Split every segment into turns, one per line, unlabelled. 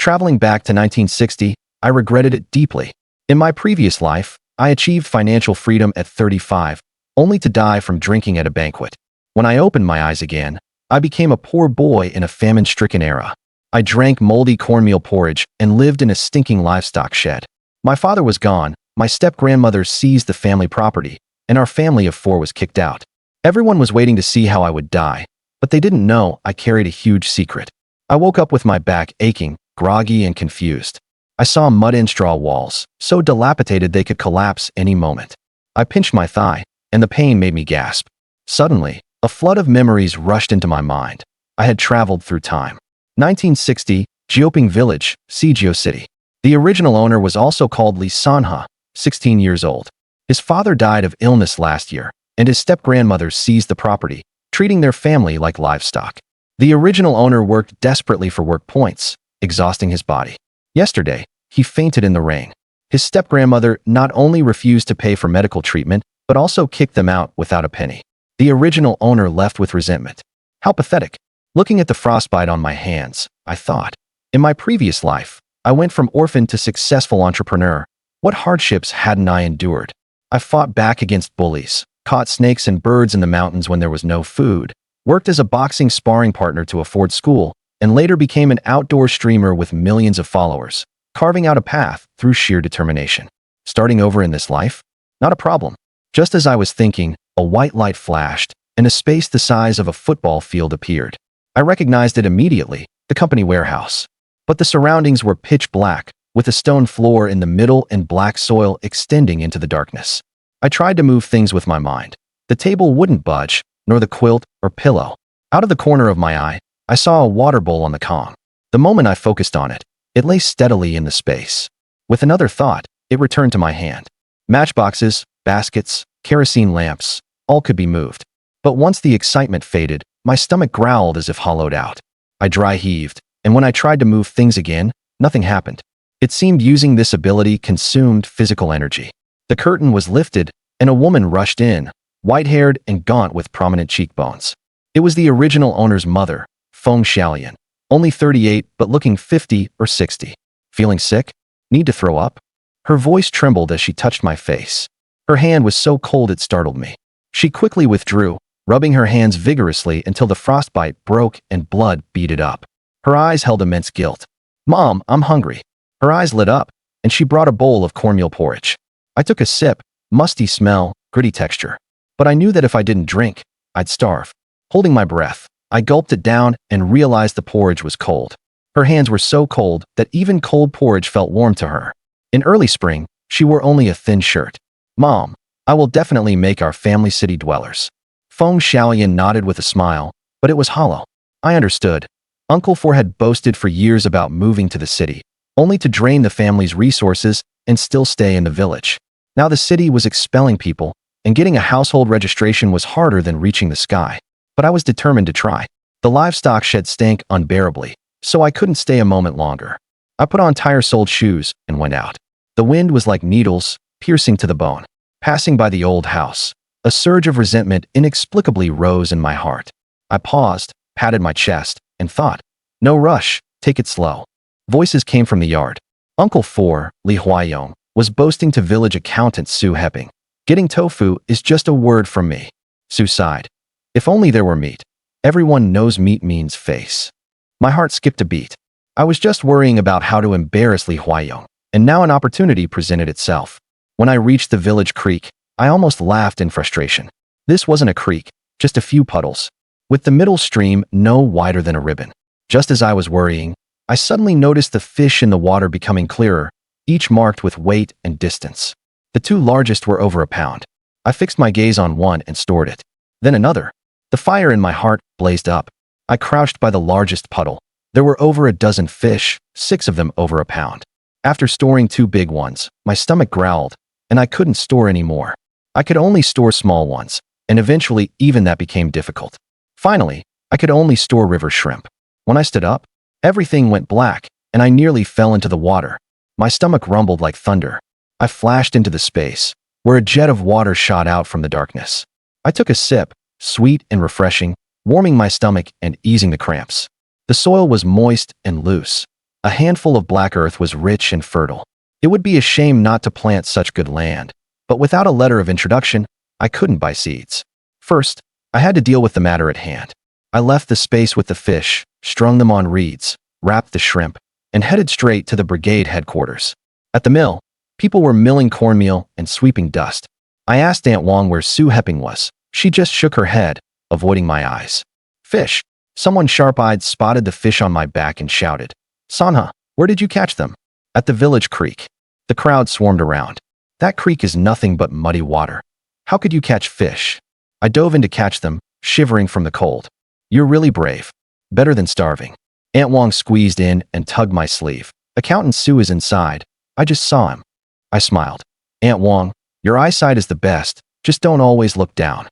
Traveling back to 1960, I regretted it deeply. In my previous life, I achieved financial freedom at 35, only to die from drinking at a banquet. When I opened my eyes again, I became a poor boy in a famine-stricken era. I drank moldy cornmeal porridge and lived in a stinking livestock shed. My father was gone, my step-grandmother seized the family property, and our family of 4 was kicked out. Everyone was waiting to see how I would die, but they didn't know I carried a huge secret. I woke up with my back aching, groggy and confused. I saw mud and straw walls, so dilapidated they could collapse any moment. I pinched my thigh, and the pain made me gasp. Suddenly, a flood of memories rushed into my mind. I had traveled through time. 1960, Jioping Village, Sijio City. The original owner was also called Lee Sanha, 16 years old. His father died of illness last year, and his step-grandmother seized the property, treating their family like livestock. The original owner worked desperately for work points, exhausting his body. Yesterday, he fainted in the rain. His step-grandmother not only refused to pay for medical treatment, but also kicked them out without a penny. The original owner left with resentment. How pathetic. Looking at the frostbite on my hands, I thought, in my previous life, I went from orphan to successful entrepreneur. What hardships hadn't I endured? I fought back against bullies, caught snakes and birds in the mountains when there was no food, worked as a boxing sparring partner to afford school, and later became an outdoor streamer with millions of followers, carving out a path through sheer determination. Starting over in this life? Not a problem. Just as I was thinking, a white light flashed, and a space the size of a football field appeared. I recognized it immediately, the company warehouse. But the surroundings were pitch black, with a stone floor in the middle and black soil extending into the darkness. I tried to move things with my mind. The table wouldn't budge, nor the quilt or pillow. Out of the corner of my eye, I saw a water bowl on the comm. The moment I focused on it, it lay steadily in the space. With another thought, it returned to my hand. Matchboxes, baskets, kerosene lamps, all could be moved. But once the excitement faded, my stomach growled as if hollowed out. I dry heaved, and when I tried to move things again, nothing happened. It seemed using this ability consumed physical energy. The curtain was lifted, and a woman rushed in, white-haired and gaunt with prominent cheekbones. It was the original owner's mother, Feng Xiaolian, only 38 but looking 50 or 60. Feeling sick? Need to throw up? Her voice trembled as she touched my face. Her hand was so cold it startled me. She quickly withdrew, rubbing her hands vigorously until the frostbite broke and blood beaded up. Her eyes held immense guilt. "Mom, I'm hungry." Her eyes lit up, and she brought a bowl of cornmeal porridge. I took a sip, musty smell, gritty texture. But I knew that if I didn't drink, I'd starve. Holding my breath, I gulped it down and realized the porridge was cold. Her hands were so cold that even cold porridge felt warm to her. In early spring, she wore only a thin shirt. "Mom, I will definitely make our family city dwellers." Feng Xiaolian nodded with a smile, but it was hollow. I understood. Uncle Four had boasted for years about moving to the city, only to drain the family's resources and still stay in the village. Now the city was expelling people, and getting a household registration was harder than reaching the sky. But I was determined to try. The livestock shed stank unbearably, so I couldn't stay a moment longer. I put on tire-soled shoes and went out. The wind was like needles, piercing to the bone. Passing by the old house, a surge of resentment inexplicably rose in my heart. I paused, patted my chest, and thought, "No rush, take it slow." Voices came from the yard. Uncle Four, Li Huaiyong, was boasting to village accountant Su Heping. "Getting tofu is just a word from me." Su sighed. "If only there were meat. Everyone knows meat means face." My heart skipped a beat. I was just worrying about how to embarrass Li Huaiyong, and now an opportunity presented itself. When I reached the village creek, I almost laughed in frustration. This wasn't a creek, just a few puddles, with the middle stream no wider than a ribbon. Just as I was worrying, I suddenly noticed the fish in the water becoming clearer, each marked with weight and distance. The 2 largest were over a pound. I fixed my gaze on one and stored it. Then another. The fire in my heart blazed up. I crouched by the largest puddle. There were over a dozen fish, 6 of them over a pound. After storing 2 big ones, my stomach growled, and I couldn't store any more. I could only store small ones, and eventually even that became difficult. Finally, I could only store river shrimp. When I stood up, everything went black, and I nearly fell into the water. My stomach rumbled like thunder. I flashed into the space, where a jet of water shot out from the darkness. I took a sip, sweet and refreshing, warming my stomach and easing the cramps. The soil was moist and loose. A handful of black earth was rich and fertile. It would be a shame not to plant such good land, but without a letter of introduction, I couldn't buy seeds. First, I had to deal with the matter at hand. I left the space with the fish, strung them on reeds, wrapped the shrimp, and headed straight to the brigade headquarters. At the mill, people were milling cornmeal and sweeping dust. I asked Aunt Wong where Su Heping was. She just shook her head, avoiding my eyes. Fish. Someone sharp-eyed spotted the fish on my back and shouted, "Sanha, where did you catch them?" "At the village creek." The crowd swarmed around. "That creek is nothing but muddy water. How could you catch fish?" I dove in to catch them, shivering from the cold. "You're really brave. Better than starving." Aunt Wong squeezed in and tugged my sleeve. "Accountant Su is inside. I just saw him." I smiled. "Aunt Wong, your eyesight is the best. Just don't always look down."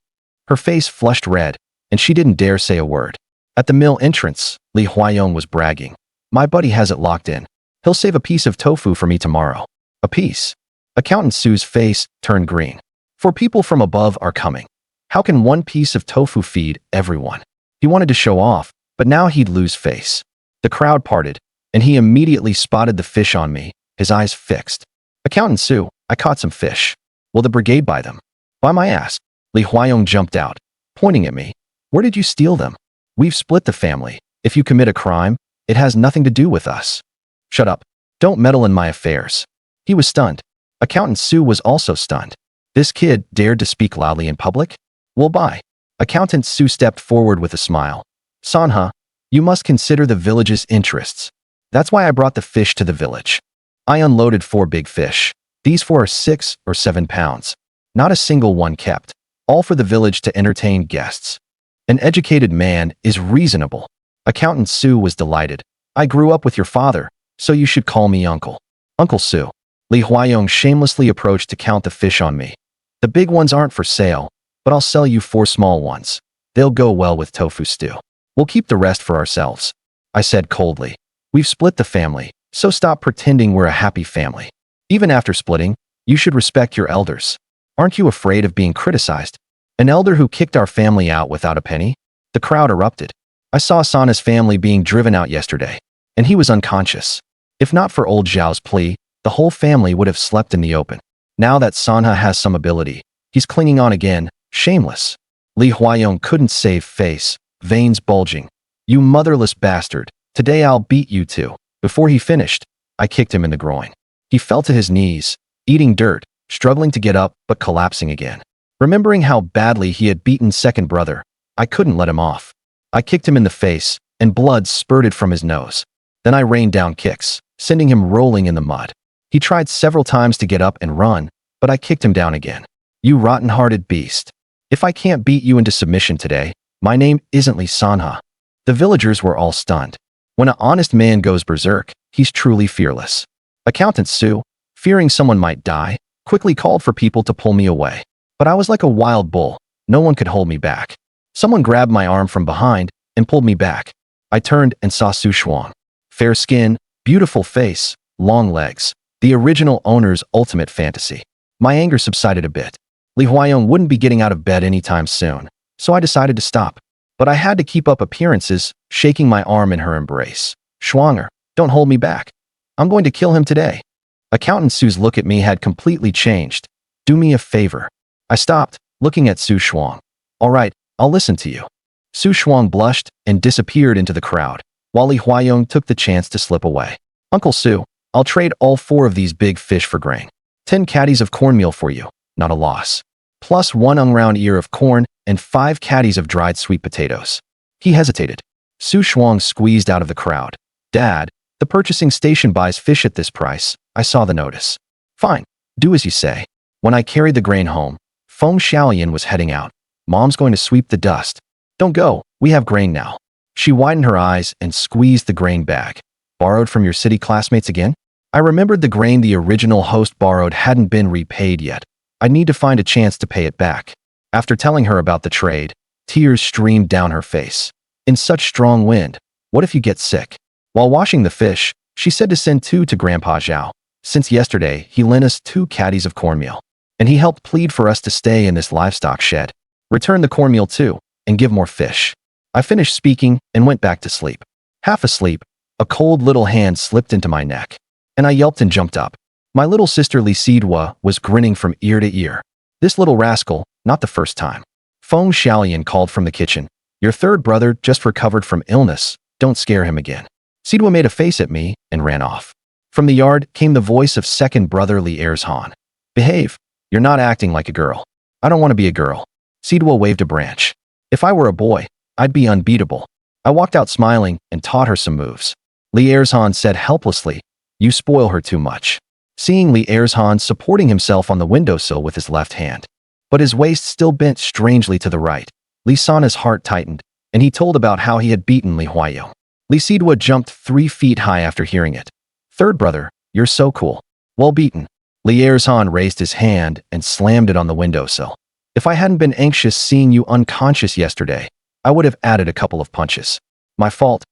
Her face flushed red, and she didn't dare say a word. At the mill entrance, Li Huayong was bragging. "My buddy has it locked in. He'll save a piece of tofu for me tomorrow." "A piece?" Accountant Su's face turned green. "For people from above are coming. How can one piece of tofu feed everyone?" He wanted to show off, but now he'd lose face. The crowd parted, and he immediately spotted the fish on me, his eyes fixed. "Accountant Su, I caught some fish. Will the brigade buy them?" "Buy my ass." Li Huayong jumped out, pointing at me. "Where did you steal them? We've split the family. If you commit a crime, it has nothing to do with us." "Shut up. Don't meddle in my affairs." He was stunned. Accountant Su was also stunned. This kid dared to speak loudly in public? "We'll buy." Accountant Su stepped forward with a smile. "Sanha, you must consider the village's interests. That's why I brought the fish to the village." I unloaded 4 big fish. These 4 are 6 or 7 pounds. Not a single one kept. All for the village to entertain guests. An educated man is reasonable. Accountant Su was delighted. "I grew up with your father, so you should call me Uncle." "Uncle Su." Li Huayong shamelessly approached to count the fish on me. "The big ones aren't for sale, but I'll sell you 4 small ones. They'll go well with tofu stew. We'll keep the rest for ourselves." I said coldly. "We've split the family, so stop pretending we're a happy family. Even after splitting, you should respect your elders. Aren't you afraid of being criticized? An elder who kicked our family out without a penny?" The crowd erupted. "I saw Sana's family being driven out yesterday, and he was unconscious. If not for old Zhao's plea, the whole family would have slept in the open. Now that Sanha has some ability, he's clinging on again, shameless." Li Huayong couldn't save face, veins bulging. "You motherless bastard, today I'll beat you too." Before he finished, I kicked him in the groin. He fell to his knees, eating dirt, struggling to get up but collapsing again. Remembering how badly he had beaten second brother, I couldn't let him off. I kicked him in the face, and blood spurted from his nose. Then I rained down kicks, sending him rolling in the mud. He tried several times to get up and run, but I kicked him down again. "You rotten-hearted beast. If I can't beat you into submission today, my name isn't Li Sanha." The villagers were all stunned. When an honest man goes berserk, he's truly fearless. Accountant Su, fearing someone might die, quickly called for people to pull me away. But I was like a wild bull. No one could hold me back. Someone grabbed my arm from behind and pulled me back. I turned and saw Su Shuang. Fair skin, beautiful face, long legs. The original owner's ultimate fantasy. My anger subsided a bit. Li Huayong wouldn't be getting out of bed anytime soon, so I decided to stop. But I had to keep up appearances, shaking my arm in her embrace. "Shuanger, don't hold me back. I'm going to kill him today." Accountant Su's look at me had completely changed. "Do me a favor." I stopped, looking at Su Shuang. "All right, I'll listen to you." Su Shuang blushed and disappeared into the crowd, while Li Huayong took the chance to slip away. "Uncle Su, I'll trade all 4 of these big fish for grain. 10 caddies of cornmeal for you, not a loss. Plus 1 unground ear of corn and 5 caddies of dried sweet potatoes." He hesitated. Su Shuang squeezed out of the crowd. "Dad, the purchasing station buys fish at this price. I saw the notice." "Fine, do as you say." When I carried the grain home, Feng Xiaoyan was heading out. "Mom's going to sweep the dust." "Don't go, we have grain now." She widened her eyes and squeezed the grain bag. "Borrowed from your city classmates again?" I remembered the grain the original host borrowed hadn't been repaid yet. I'd need to find a chance to pay it back. After telling her about the trade, tears streamed down her face. "In such strong wind, what if you get sick?" While washing the fish, she said to send 2 to Grandpa Zhao. Since yesterday, he lent us 2 caddies of cornmeal. And he helped plead for us to stay in this livestock shed. Return the cornmeal too, and give more fish. I finished speaking and went back to sleep. Half asleep, A cold little hand slipped into my neck, and I yelped and jumped up. My little sister Lisidwa was grinning from ear to ear. This little rascal, not the first time. Feng Xiaolian called from the kitchen. Your third brother just recovered from illness. Don't scare him again. Sidwa made a face at me and ran off. From the yard came the voice of second brother Li Erzhan. Behave. You're not acting like a girl. I don't want to be a girl. Sidwa waved a branch. If I were a boy, I'd be unbeatable. I walked out smiling and taught her some moves. Li Erzhan said helplessly, you spoil her too much. Seeing Li Erzhan supporting himself on the windowsill with his left hand, but his waist still bent strangely to the right, Li Sana's heart tightened, and he told about how he had beaten Li Huayo. Li Sidwa jumped 3 feet high after hearing it. Third brother, you're so cool. Well beaten. Li Erzhan raised his hand and slammed it on the windowsill. If I hadn't been anxious seeing you unconscious yesterday, I would have added a couple of punches. My fault,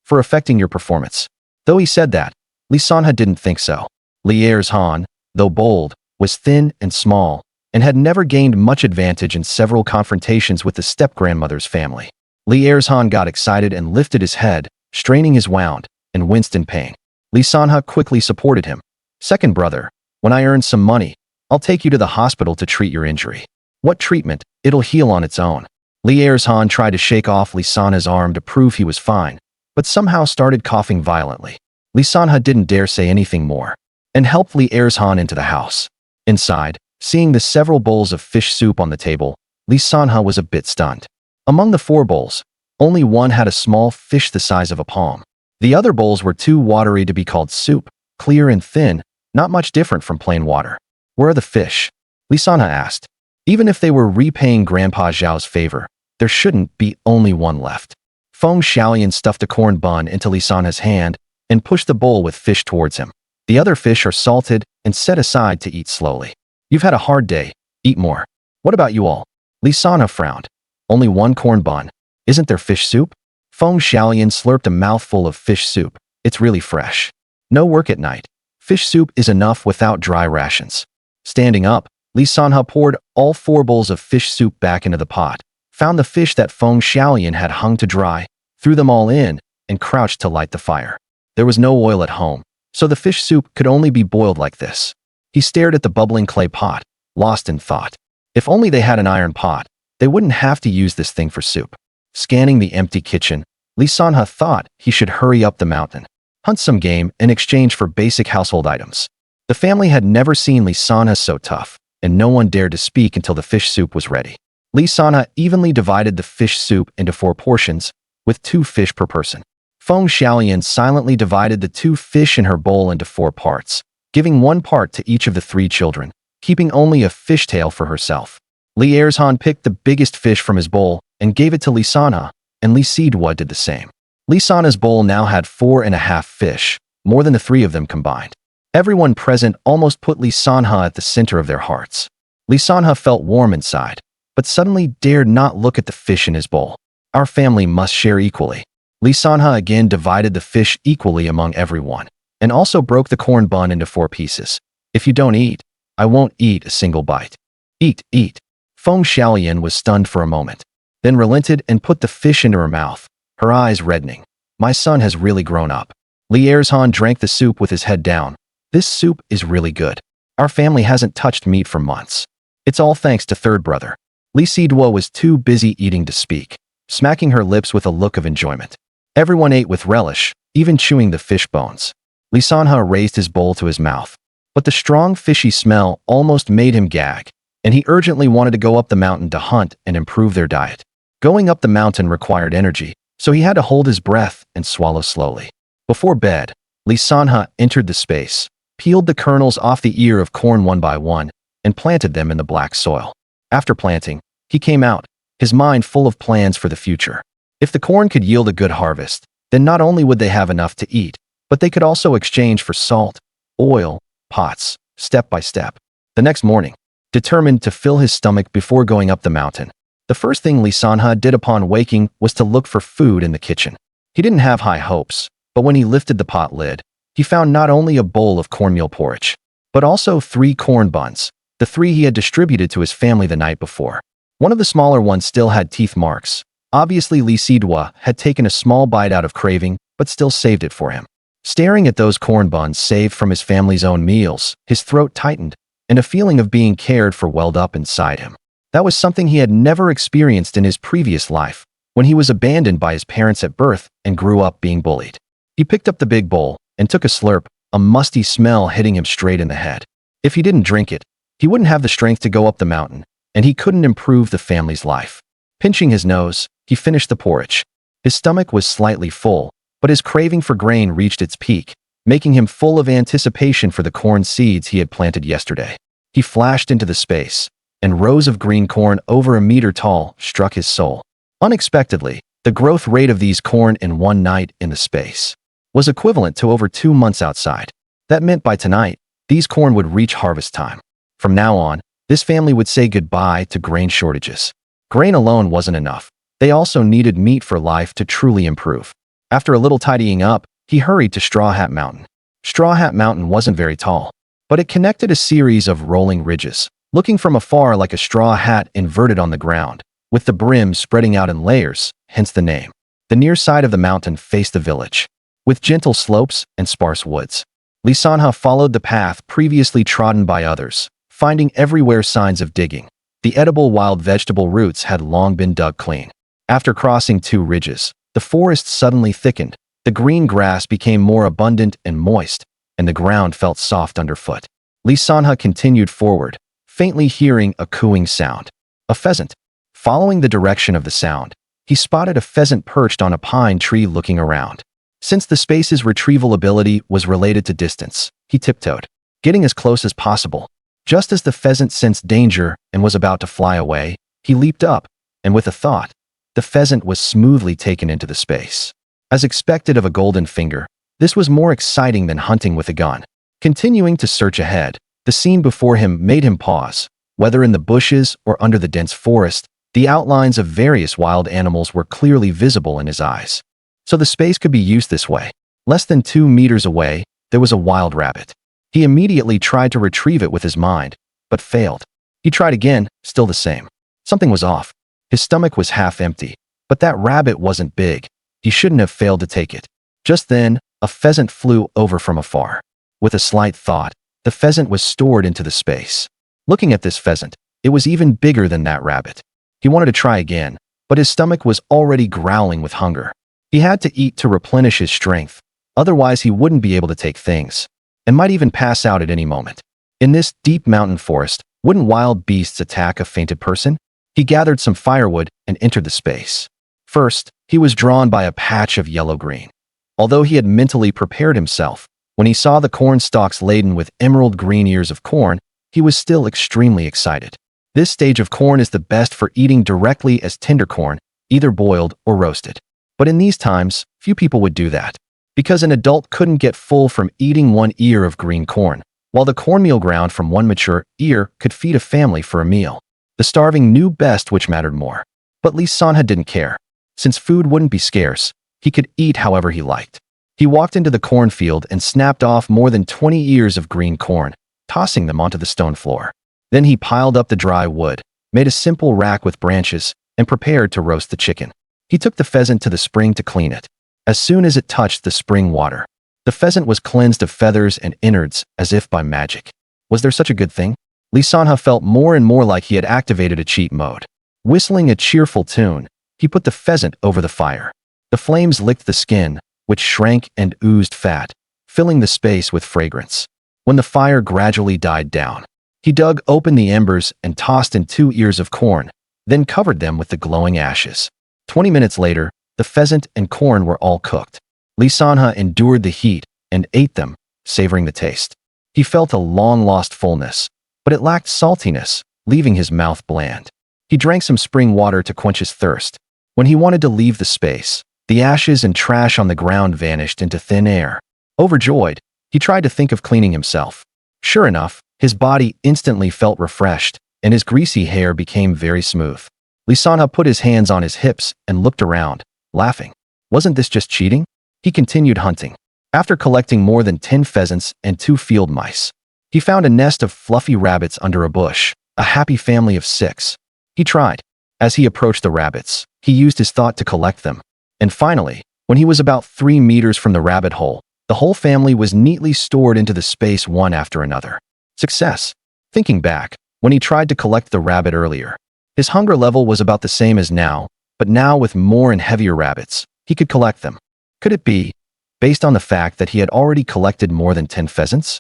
for affecting your performance. Though he said that, Li Sanha didn't think so. Li Erzhan, though bold, was thin and small, and had never gained much advantage in several confrontations with the step-grandmother's family. Li Erzhan got excited and lifted his head, straining his wound, and winced in pain. Li Sanha quickly supported him. Second brother, when I earn some money, I'll take you to the hospital to treat your injury. What treatment? It'll heal on its own. Li Erzhan tried to shake off Li Sanha's arm to prove he was fine, but somehow started coughing violently. Li Sanha didn't dare say anything more, and helped Li Erzhan into the house. Inside, seeing the several bowls of fish soup on the table, Li Sanha was a bit stunned. Among the 4 bowls, only one had a small fish the size of a palm. The other bowls were too watery to be called soup, clear and thin, not much different from plain water. Where are the fish? Li Sanha asked. Even if they were repaying Grandpa Zhao's favor, there shouldn't be only one left. Feng Xiaolian stuffed a corn bun into Li Sanha's hand and pushed the bowl with fish towards him. The other fish are salted and set aside to eat slowly. You've had a hard day. Eat more. What about you all? Li Sanha frowned. Only one corn bun. Isn't there fish soup? Feng Xiaolian slurped a mouthful of fish soup. It's really fresh. No work at night. Fish soup is enough without dry rations. Standing up, Li Sanha poured all 4 bowls of fish soup back into the pot, found the fish that Feng Xiaolian had hung to dry, threw them all in, and crouched to light the fire. There was no oil at home, so the fish soup could only be boiled like this. He stared at the bubbling clay pot, lost in thought. If only they had an iron pot, they wouldn't have to use this thing for soup. Scanning the empty kitchen, Li Sanha thought he should hurry up the mountain, hunt some game in exchange for basic household items. The family had never seen Li Sanha so tough, and no one dared to speak until the fish soup was ready. Li Sanha evenly divided the fish soup into 4 portions, with 2 fish per person. Feng Xiaolian silently divided the 2 fish in her bowl into 4 parts, giving 1 part to each of the 3 children, keeping only a fishtail for herself. Li Erzhan picked the biggest fish from his bowl and gave it to Li Sanha, and Li Sidwa did the same. Li Sanha's bowl now had 4.5 fish, more than the 3 of them combined. Everyone present almost put Li Sanha at the center of their hearts. Li Sanha felt warm inside, but suddenly dared not look at the fish in his bowl. Our family must share equally. Li Sanha again divided the fish equally among everyone, and also broke the corn bun into 4 pieces. If you don't eat, I won't eat a single bite. Eat, eat. Feng Xiaolian was stunned for a moment, then relented and put the fish into her mouth, her eyes reddening. My son has really grown up. Li Erzhan drank the soup with his head down. This soup is really good. Our family hasn't touched meat for months. It's all thanks to third brother. Li Sidwa was too busy eating to speak, smacking her lips with a look of enjoyment. Everyone ate with relish, even chewing the fish bones. Li Sanha raised his bowl to his mouth, but the strong fishy smell almost made him gag, and he urgently wanted to go up the mountain to hunt and improve their diet. Going up the mountain required energy, so he had to hold his breath and swallow slowly. Before bed, Li Sanha entered the space, peeled the kernels off the ear of corn one by one, and planted them in the black soil. After planting, he came out, his mind full of plans for the future. If the corn could yield a good harvest, then not only would they have enough to eat, but they could also exchange for salt, oil, pots, step by step. The next morning, determined to fill his stomach before going up the mountain, the first thing Li Sanha did upon waking was to look for food in the kitchen. He didn't have high hopes, but when he lifted the pot lid, he found not only a bowl of cornmeal porridge, but also 3 corn buns, the 3 he had distributed to his family the night before. One of the smaller ones still had teeth marks. Obviously, Li Sidwa had taken a small bite out of craving but still saved it for him. Staring at those corn buns saved from his family's own meals, his throat tightened, and a feeling of being cared for welled up inside him. That was something he had never experienced in his previous life, when he was abandoned by his parents at birth and grew up being bullied. He picked up the big bowl and took a slurp, a musty smell hitting him straight in the head. If he didn't drink it, he wouldn't have the strength to go up the mountain, and he couldn't improve the family's life. Pinching his nose, he finished the porridge. His stomach was slightly full, but his craving for grain reached its peak, making him full of anticipation for the corn seeds he had planted yesterday. He flashed into the space, and rows of green corn over a meter tall struck his soul. Unexpectedly, the growth rate of these corn in one night in the space was equivalent to over 2 months outside. That meant by tonight, these corn would reach harvest time. From now on, this family would say goodbye to grain shortages. Grain alone wasn't enough. They also needed meat for life to truly improve. After a little tidying up, he hurried to Straw Hat Mountain. Straw Hat Mountain wasn't very tall, but it connected a series of rolling ridges, looking from afar like a straw hat inverted on the ground, with the brim spreading out in layers, hence the name. The near side of the mountain faced the village, with gentle slopes and sparse woods. Lisanha followed the path previously trodden by others, finding everywhere signs of digging. The edible wild vegetable roots had long been dug clean. After crossing 2 ridges, the forest suddenly thickened. The green grass became more abundant and moist, and the ground felt soft underfoot. Lisanha continued forward, faintly hearing a cooing sound. A pheasant. Following the direction of the sound, he spotted a pheasant perched on a pine tree looking around. Since the space's retrieval ability was related to distance, he tiptoed, getting as close as possible. Just as the pheasant sensed danger and was about to fly away, he leaped up, and with a thought, the pheasant was smoothly taken into the space. As expected of a golden finger, this was more exciting than hunting with a gun. Continuing to search ahead, the scene before him made him pause. Whether in the bushes or under the dense forest, the outlines of various wild animals were clearly visible in his eyes. So the space could be used this way. Less than 2 meters away, there was a wild rabbit. He immediately tried to retrieve it with his mind, but failed. He tried again, still the same. Something was off. His stomach was half empty, but that rabbit wasn't big. He shouldn't have failed to take it. Just then, a pheasant flew over from afar. With a slight thought, the pheasant was stored into the space. Looking at this pheasant, it was even bigger than that rabbit. He wanted to try again, but his stomach was already growling with hunger. He had to eat to replenish his strength, otherwise he wouldn't be able to take things, and might even pass out at any moment. In this deep mountain forest, wouldn't wild beasts attack a fainted person? He gathered some firewood and entered the space. First, he was drawn by a patch of yellow-green. Although he had mentally prepared himself, when he saw the corn stalks laden with emerald green ears of corn, he was still extremely excited. This stage of corn is the best for eating directly as tender corn, either boiled or roasted. But in these times, few people would do that, because an adult couldn't get full from eating 1 ear of green corn, while the cornmeal ground from 1 mature ear could feed a family for a meal. The starving knew best which mattered more. But Lisanha didn't care. Since food wouldn't be scarce, he could eat however he liked. He walked into the cornfield and snapped off more than 20 ears of green corn, tossing them onto the stone floor. Then he piled up the dry wood, made a simple rack with branches, and prepared to roast the chicken. He took the pheasant to the spring to clean it. As soon as it touched the spring water, the pheasant was cleansed of feathers and innards as if by magic. Was there such a good thing? Lisanha felt more and more like he had activated a cheat mode. Whistling a cheerful tune, he put the pheasant over the fire. The flames licked the skin, which shrank and oozed fat, filling the space with fragrance. When the fire gradually died down, he dug open the embers and tossed in 2 ears of corn, then covered them with the glowing ashes. 20 minutes later, the pheasant and corn were all cooked. Lisanha endured the heat and ate them, savoring the taste. He felt a long-lost fullness, but it lacked saltiness, leaving his mouth bland. He drank some spring water to quench his thirst. When he wanted to leave the space, the ashes and trash on the ground vanished into thin air. Overjoyed, he tried to think of cleaning himself. Sure enough, his body instantly felt refreshed, and his greasy hair became very smooth. Lisanha put his hands on his hips and looked around, laughing. Wasn't this just cheating? He continued hunting. After collecting more than 10 pheasants and 2 field mice, he found a nest of fluffy rabbits under a bush, a happy family of 6. He tried. As he approached the rabbits, he used his thought to collect them. And finally, When he was about 3 meters from the rabbit hole, the whole family was neatly stored into the space one after another. Success. Thinking back, when he tried to collect the rabbit earlier, his hunger level was about the same as now, but now with more and heavier rabbits, he could collect them. Could it be, based on the fact that he had already collected more than 10 pheasants?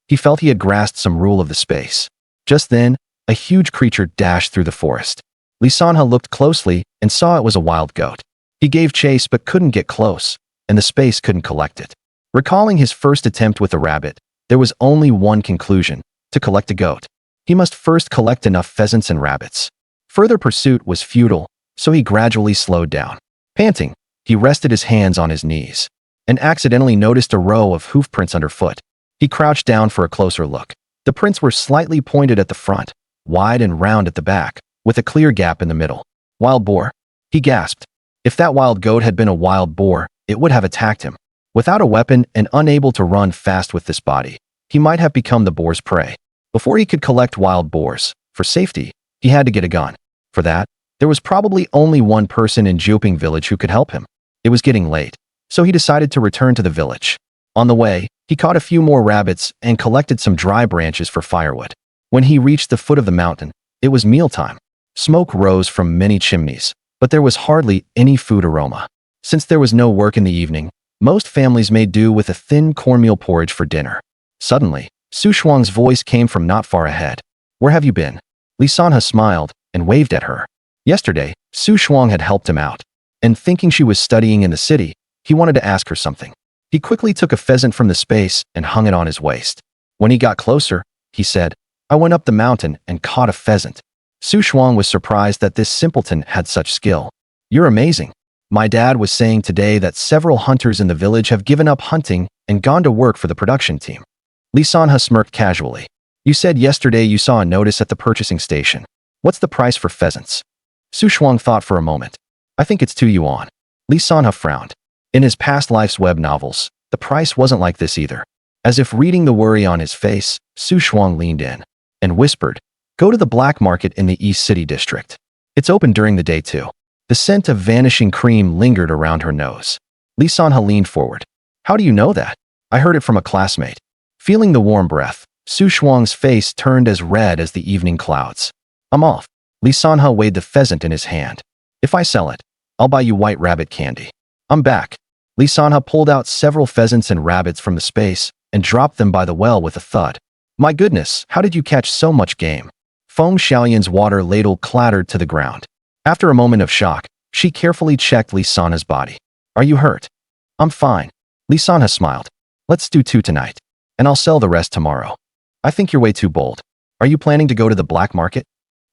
He felt he had grasped some rule of the space. Just then, a huge creature dashed through the forest. Li Sanha looked closely and saw it was a wild goat. He gave chase but couldn't get close, and the space couldn't collect it. Recalling his first attempt with a rabbit, there was only one conclusion: to collect a goat. He must first collect enough pheasants and rabbits. Further pursuit was futile, so he gradually slowed down. Panting, he rested his hands on his knees and accidentally noticed a row of hoof prints underfoot. He crouched down for a closer look. The prints were slightly pointed at the front, wide and round at the back, with a clear gap in the middle. Wild boar? He gasped. If that wild goat had been a wild boar, it would have attacked him. Without a weapon and unable to run fast with this body, he might have become the boar's prey. Before he could collect wild boars, for safety, he had to get a gun. For that, there was probably only one person in Jiuping village who could help him. It was getting late, so he decided to return to the village. On the way, he caught a few more rabbits and collected some dry branches for firewood. When he reached the foot of the mountain, it was mealtime. Smoke rose from many chimneys, but there was hardly any food aroma. Since there was no work in the evening, most families made do with a thin cornmeal porridge for dinner. Suddenly, Su Shuang's voice came from not far ahead. "Where have you been?" Li Sanha smiled and waved at her. Yesterday, Su Shuang had helped him out, and thinking she was studying in the city, he wanted to ask her something. He quickly took a pheasant from the space and hung it on his waist. When he got closer, he said, "I went up the mountain and caught a pheasant." Su Shuang was surprised that this simpleton had such skill. "You're amazing. My dad was saying today that several hunters in the village have given up hunting and gone to work for the production team." Li Sanha smirked casually. "You said yesterday you saw a notice at the purchasing station. What's the price for pheasants?" Su Shuang thought for a moment. "I think it's 2 yuan." Li Sanha frowned. In his past life's web novels, the price wasn't like this either. As if reading the worry on his face, Su Shuang leaned in and whispered, "Go to the black market in the East City district. It's open during the day too." The scent of vanishing cream lingered around her nose. Li Sanha leaned forward. "How do you know that?" "I heard it from a classmate." Feeling the warm breath, Su Shuang's face turned as red as the evening clouds. "I'm off." Li Sanha weighed the pheasant in his hand. "If I sell it, I'll buy you white rabbit candy." "I'm back." Li Sanha pulled out several pheasants and rabbits from the space and dropped them by the well with a thud. "My goodness, how did you catch so much game?" Feng Xiaoyan's water ladle clattered to the ground. After a moment of shock, she carefully checked Li Sanha's body. "Are you hurt?" "I'm fine." Li Sanha smiled. "Let's do 2 tonight, and I'll sell the rest tomorrow." "I think you're way too bold. Are you planning to go to the black market?"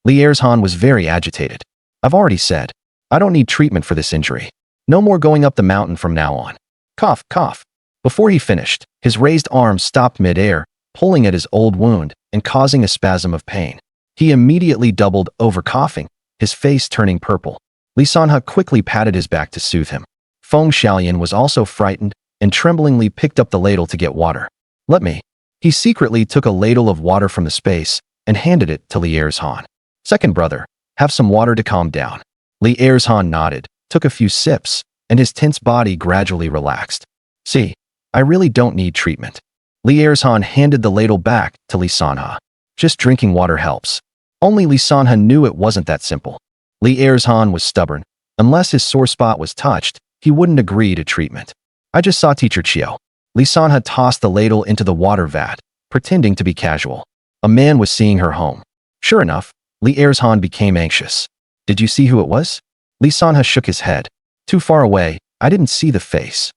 Li Erzhan was very agitated. "I've already said, I don't need treatment for this injury. No more going up the mountain from now on." Cough, cough. Before he finished, his raised arm stopped mid-air, pulling at his old wound and causing a spasm of pain. He immediately doubled over coughing, his face turning purple. Li Sanha quickly patted his back to soothe him. Feng Xiaoyan was also frightened and tremblingly picked up the ladle to get water. "Let me." He secretly took a ladle of water from the space and handed it to Li Erzhan. "Second brother, have some water to calm down." Li Erzhan nodded, took a few sips, and his tense body gradually relaxed. "See, I really don't need treatment." Li Erzhan handed the ladle back to Li Sanha. "Just drinking water helps." Only Li Sanha knew it wasn't that simple. Li Erzhan was stubborn. Unless his sore spot was touched, he wouldn't agree to treatment. "I just saw Teacher Chiao." Li Sanha tossed the ladle into the water vat, pretending to be casual. A man was seeing her home. Sure enough, Li Erzhan became anxious. "Did you see who it was?" Li Sanha shook his head. "Too far away, I didn't see the face."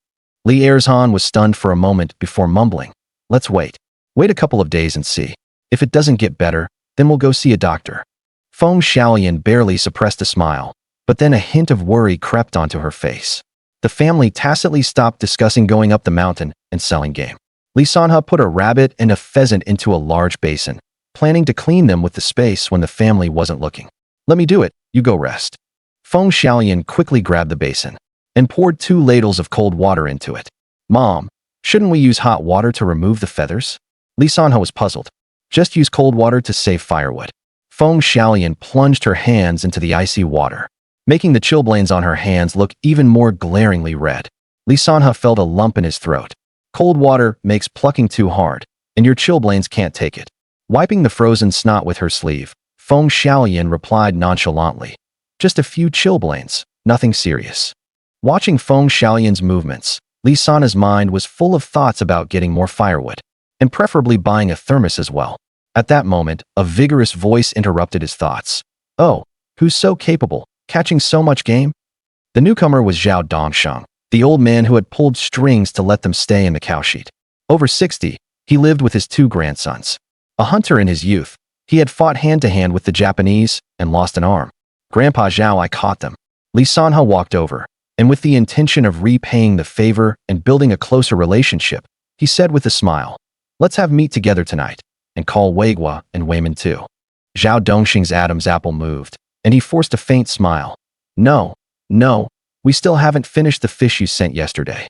Li Erzhan was stunned for a moment before mumbling, "Let's wait. Wait a couple of days and see. If it doesn't get better, then we'll go see a doctor." Feng Xiaoyan barely suppressed a smile, but then a hint of worry crept onto her face. The family tacitly stopped discussing going up the mountain and selling game. Li Sanha put a rabbit and a pheasant into a large basin, planning to clean them with the space when the family wasn't looking. "Let me do it, you go rest." Feng Xiaoyan quickly grabbed the basin and poured 2 ladles of cold water into it. "Mom, shouldn't we use hot water to remove the feathers?" Li Sanha was puzzled. "Just use cold water to save firewood." Feng Xiaoyan plunged her hands into the icy water, making the chilblains on her hands look even more glaringly red. Li Sanha felt a lump in his throat. Cold water makes plucking too hard, and your chilblains can't take it. Wiping the frozen snot with her sleeve, Feng Xiaoyan replied nonchalantly. Just a few chilblains, nothing serious. Watching Feng Xiaoyan's movements, Li Sanha's mind was full of thoughts about getting more firewood, and preferably buying a thermos as well. At that moment, a vigorous voice interrupted his thoughts. Oh, who's so capable, catching so much game? The newcomer was Zhao Dongsheng, the old man who had pulled strings to let them stay in the cowshed. Over 60, he lived with his 2 grandsons. A hunter in his youth, he had fought hand-to-hand with the Japanese and lost an arm. Grandpa Zhao, I caught them. Li Sanha walked over, and with the intention of repaying the favor and building a closer relationship, he said with a smile, let's have meat together tonight, and call Weigua and Weiman too. Zhao Dongxing's Adam's apple moved, and he forced a faint smile. No, we still haven't finished the fish you sent yesterday.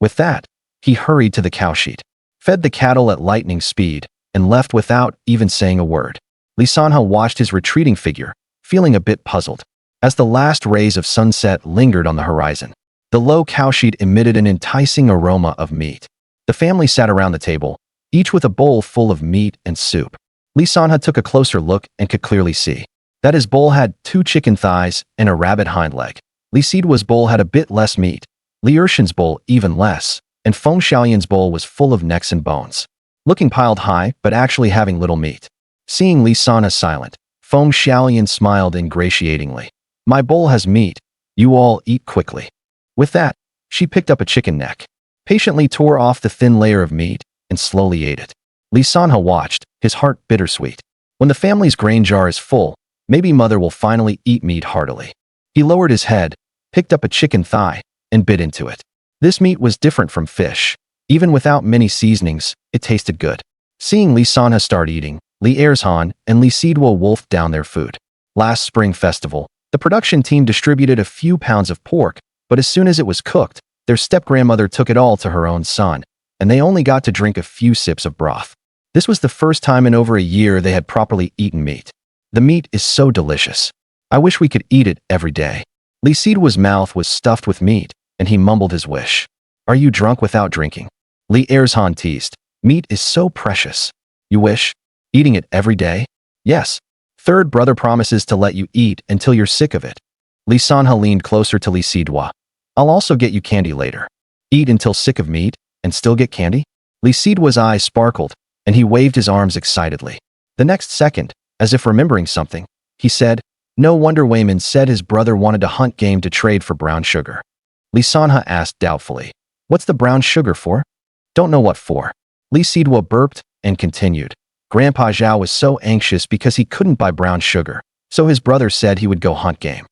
With that, he hurried to the cowshed, fed the cattle at lightning speed, and left without even saying a word. Li Sanha watched his retreating figure, feeling a bit puzzled. As the last rays of sunset lingered on the horizon, the low cowshed emitted an enticing aroma of meat. The family sat around the table, each with a bowl full of meat and soup. Li Sanha took a closer look and could clearly see that his bowl had 2 chicken thighs and a rabbit hind leg. Li Sidua's bowl had a bit less meat, Li Ershan's bowl even less, and Feng Xiaoyan's bowl was full of necks and bones, looking piled high but actually having little meat. Seeing Li Sanha silent, Feng Xiaoyan smiled ingratiatingly. My bowl has meat, you all eat quickly. With that, she picked up a chicken neck, patiently tore off the thin layer of meat, and slowly ate it. Li Sanha watched, his heart bittersweet. When the family's grain jar is full, maybe mother will finally eat meat heartily. He lowered his head, picked up a chicken thigh, and bit into it. This meat was different from fish. Even without many seasonings, it tasted good. Seeing Li Sanha start eating, Li Ershan and Li Sidua wolfed down their food. Last spring festival, the production team distributed a few pounds of pork, but as soon as it was cooked, their step-grandmother took it all to her own son, and they only got to drink a few sips of broth. This was the first time in over a year they had properly eaten meat. The meat is so delicious. I wish we could eat it every day. Li Sidua's mouth was stuffed with meat, and he mumbled his wish. Are you drunk without drinking? Li Ershan teased. Meat is so precious. You wish? Eating it every day? Yes. Third brother promises to let you eat until you're sick of it. Li Sanha leaned closer to Li Sidua. I'll also get you candy later. Eat until sick of meat, and still get candy? Li Sidua's eyes sparkled, and he waved his arms excitedly. The next second, as if remembering something, he said, no wonder Weiman said his brother wanted to hunt game to trade for brown sugar. Li Sanha asked doubtfully, what's the brown sugar for? Don't know what for. Li Sidua burped and continued. Grandpa Zhao was so anxious because he couldn't buy brown sugar, so his brother said he would go hunt game.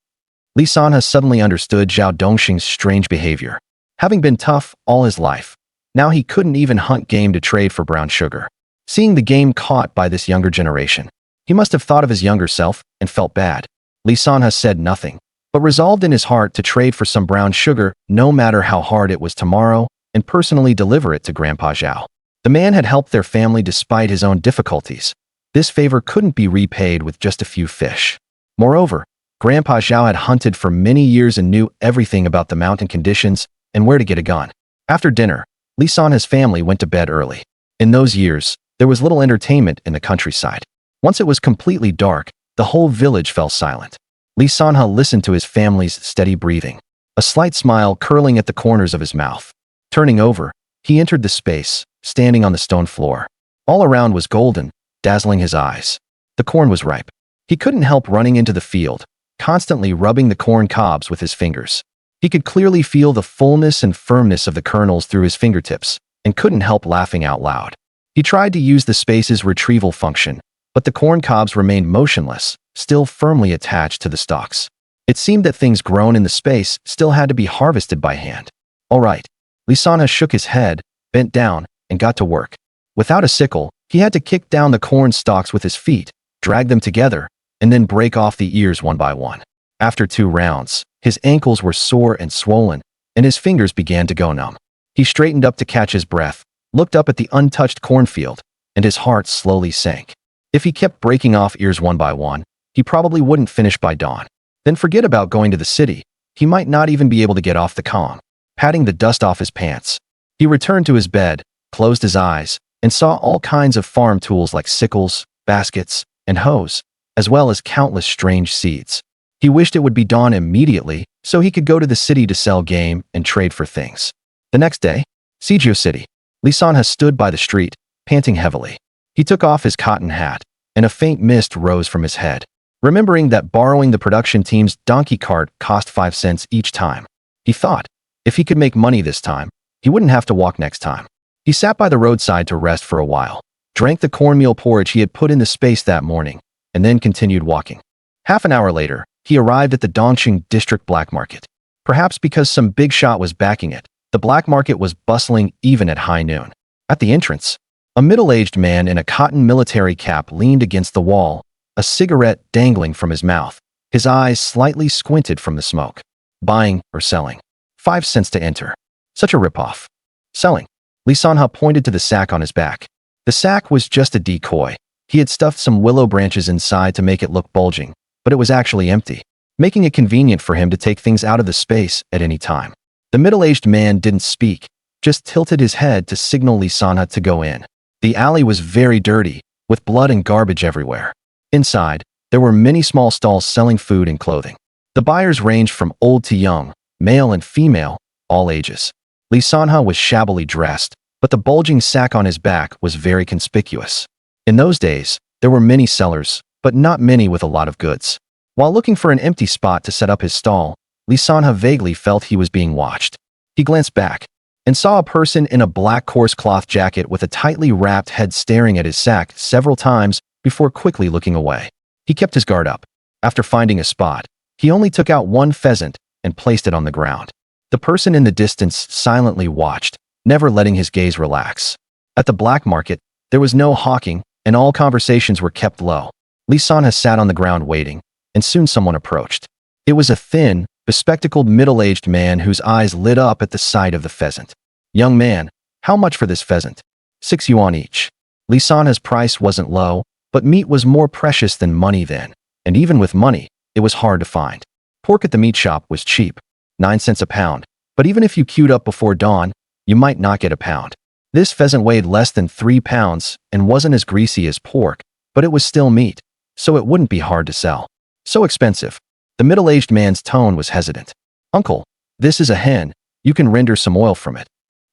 Li Sanha suddenly understood Zhao Dongxing's strange behavior. Having been tough all his life, now he couldn't even hunt game to trade for brown sugar. Seeing the game caught by this younger generation, he must have thought of his younger self and felt bad. Li Sanha said nothing, but resolved in his heart to trade for some brown sugar no matter how hard it was tomorrow and personally deliver it to Grandpa Zhao. The man had helped their family despite his own difficulties. This favor couldn't be repaid with just a few fish. Moreover, Grandpa Zhao had hunted for many years and knew everything about the mountain conditions and where to get a gun. After dinner, Li Sanha's family went to bed early. In those years, there was little entertainment in the countryside. Once it was completely dark, the whole village fell silent. Li Sanha listened to his family's steady breathing, a slight smile curling at the corners of his mouth. Turning over, he entered the space, standing on the stone floor. All around was golden, dazzling his eyes. The corn was ripe. He couldn't help running into the field, constantly rubbing the corn cobs with his fingers. He could clearly feel the fullness and firmness of the kernels through his fingertips, and couldn't help laughing out loud. He tried to use the space's retrieval function, but the corn cobs remained motionless, still firmly attached to the stalks. It seemed that things grown in the space still had to be harvested by hand. All right. Li Sanha shook his head, bent down, and got to work. Without a sickle, he had to kick down the corn stalks with his feet, drag them together, and then break off the ears one by one. After 2 rounds, his ankles were sore and swollen, and his fingers began to go numb. He straightened up to catch his breath, looked up at the untouched cornfield, and his heart slowly sank. If he kept breaking off ears one by one, he probably wouldn't finish by dawn. Then forget about going to the city. He might not even be able to get off the calm. patting the dust off his pants. He returned to his bed, closed his eyes, and saw all kinds of farm tools like sickles, baskets, and hoes, as well as countless strange seeds. He wished it would be dawn immediately so he could go to the city to sell game and trade for things. The next day, Seijo City. Lee Sanha stood by the street, panting heavily. He took off his cotton hat, and a faint mist rose from his head. Remembering that borrowing the production team's donkey cart cost 5 cents each time, he thought, if he could make money this time, he wouldn't have to walk next time. He sat by the roadside to rest for a while, drank the cornmeal porridge he had put in the space that morning, and then continued walking. Half an hour later, he arrived at the Dongqing District Black Market. Perhaps because some big shot was backing it, the black market was bustling even at high noon. At the entrance, a middle-aged man in a cotton military cap leaned against the wall, a cigarette dangling from his mouth, his eyes slightly squinted from the smoke. Buying or selling? 5 cents to enter. Such a ripoff. Selling. Lee Sanha pointed to the sack on his back. The sack was just a decoy. He had stuffed some willow branches inside to make it look bulging, but it was actually empty, making it convenient for him to take things out of the space at any time. The middle-aged man didn't speak, just tilted his head to signal Lee Sanha to go in. The alley was very dirty, with blood and garbage everywhere. Inside, there were many small stalls selling food and clothing. The buyers ranged from old to young, male and female, all ages. Lee Sanha was shabbily dressed, but the bulging sack on his back was very conspicuous. In those days, there were many sellers, but not many with a lot of goods. While looking for an empty spot to set up his stall, Lee Sanha vaguely felt he was being watched. He glanced back and saw a person in a black coarse cloth jacket with a tightly wrapped head staring at his sack several times before quickly looking away. He kept his guard up. After finding a spot, he only took out one pheasant and placed it on the ground. The person in the distance silently watched, never letting his gaze relax. At the black market, there was no hawking, and all conversations were kept low. Lee Sanha sat on the ground waiting, and soon someone approached. It was a thin, bespectacled middle-aged man whose eyes lit up at the sight of the pheasant. "Young man, how much for this pheasant?" 6 yuan each. Lee Sanha's price wasn't low, but meat was more precious than money then, and even with money, it was hard to find. Pork at the meat shop was cheap, 9 cents a pound, but even if you queued up before dawn, you might not get a pound. This pheasant weighed less than 3 pounds and wasn't as greasy as pork, but it was still meat, so it wouldn't be hard to sell. So expensive. The middle-aged man's tone was hesitant. "Uncle, this is a hen. You can render some oil from it."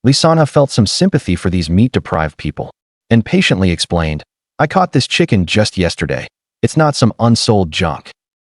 Lee Sanha felt some sympathy for these meat-deprived people, and patiently explained, "I caught this chicken just yesterday. It's not some unsold junk."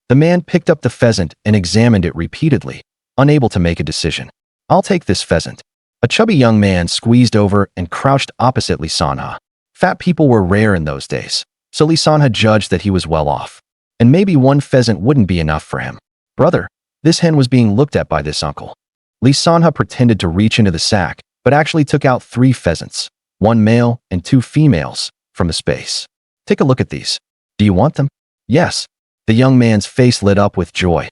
The man picked up the pheasant and examined it repeatedly, unable to make a decision. "I'll take this pheasant." A chubby young man squeezed over and crouched opposite Lee Sanha. Fat people were rare in those days, so Lee Sanha judged that he was well off. And maybe one pheasant wouldn't be enough for him. "Brother, this hen was being looked at by this uncle." Lee Sanha pretended to reach into the sack, but actually took out 3 pheasants, 1 male and 2 females, from the space. "Take a look at these. Do you want them?" "Yes." The young man's face lit up with joy.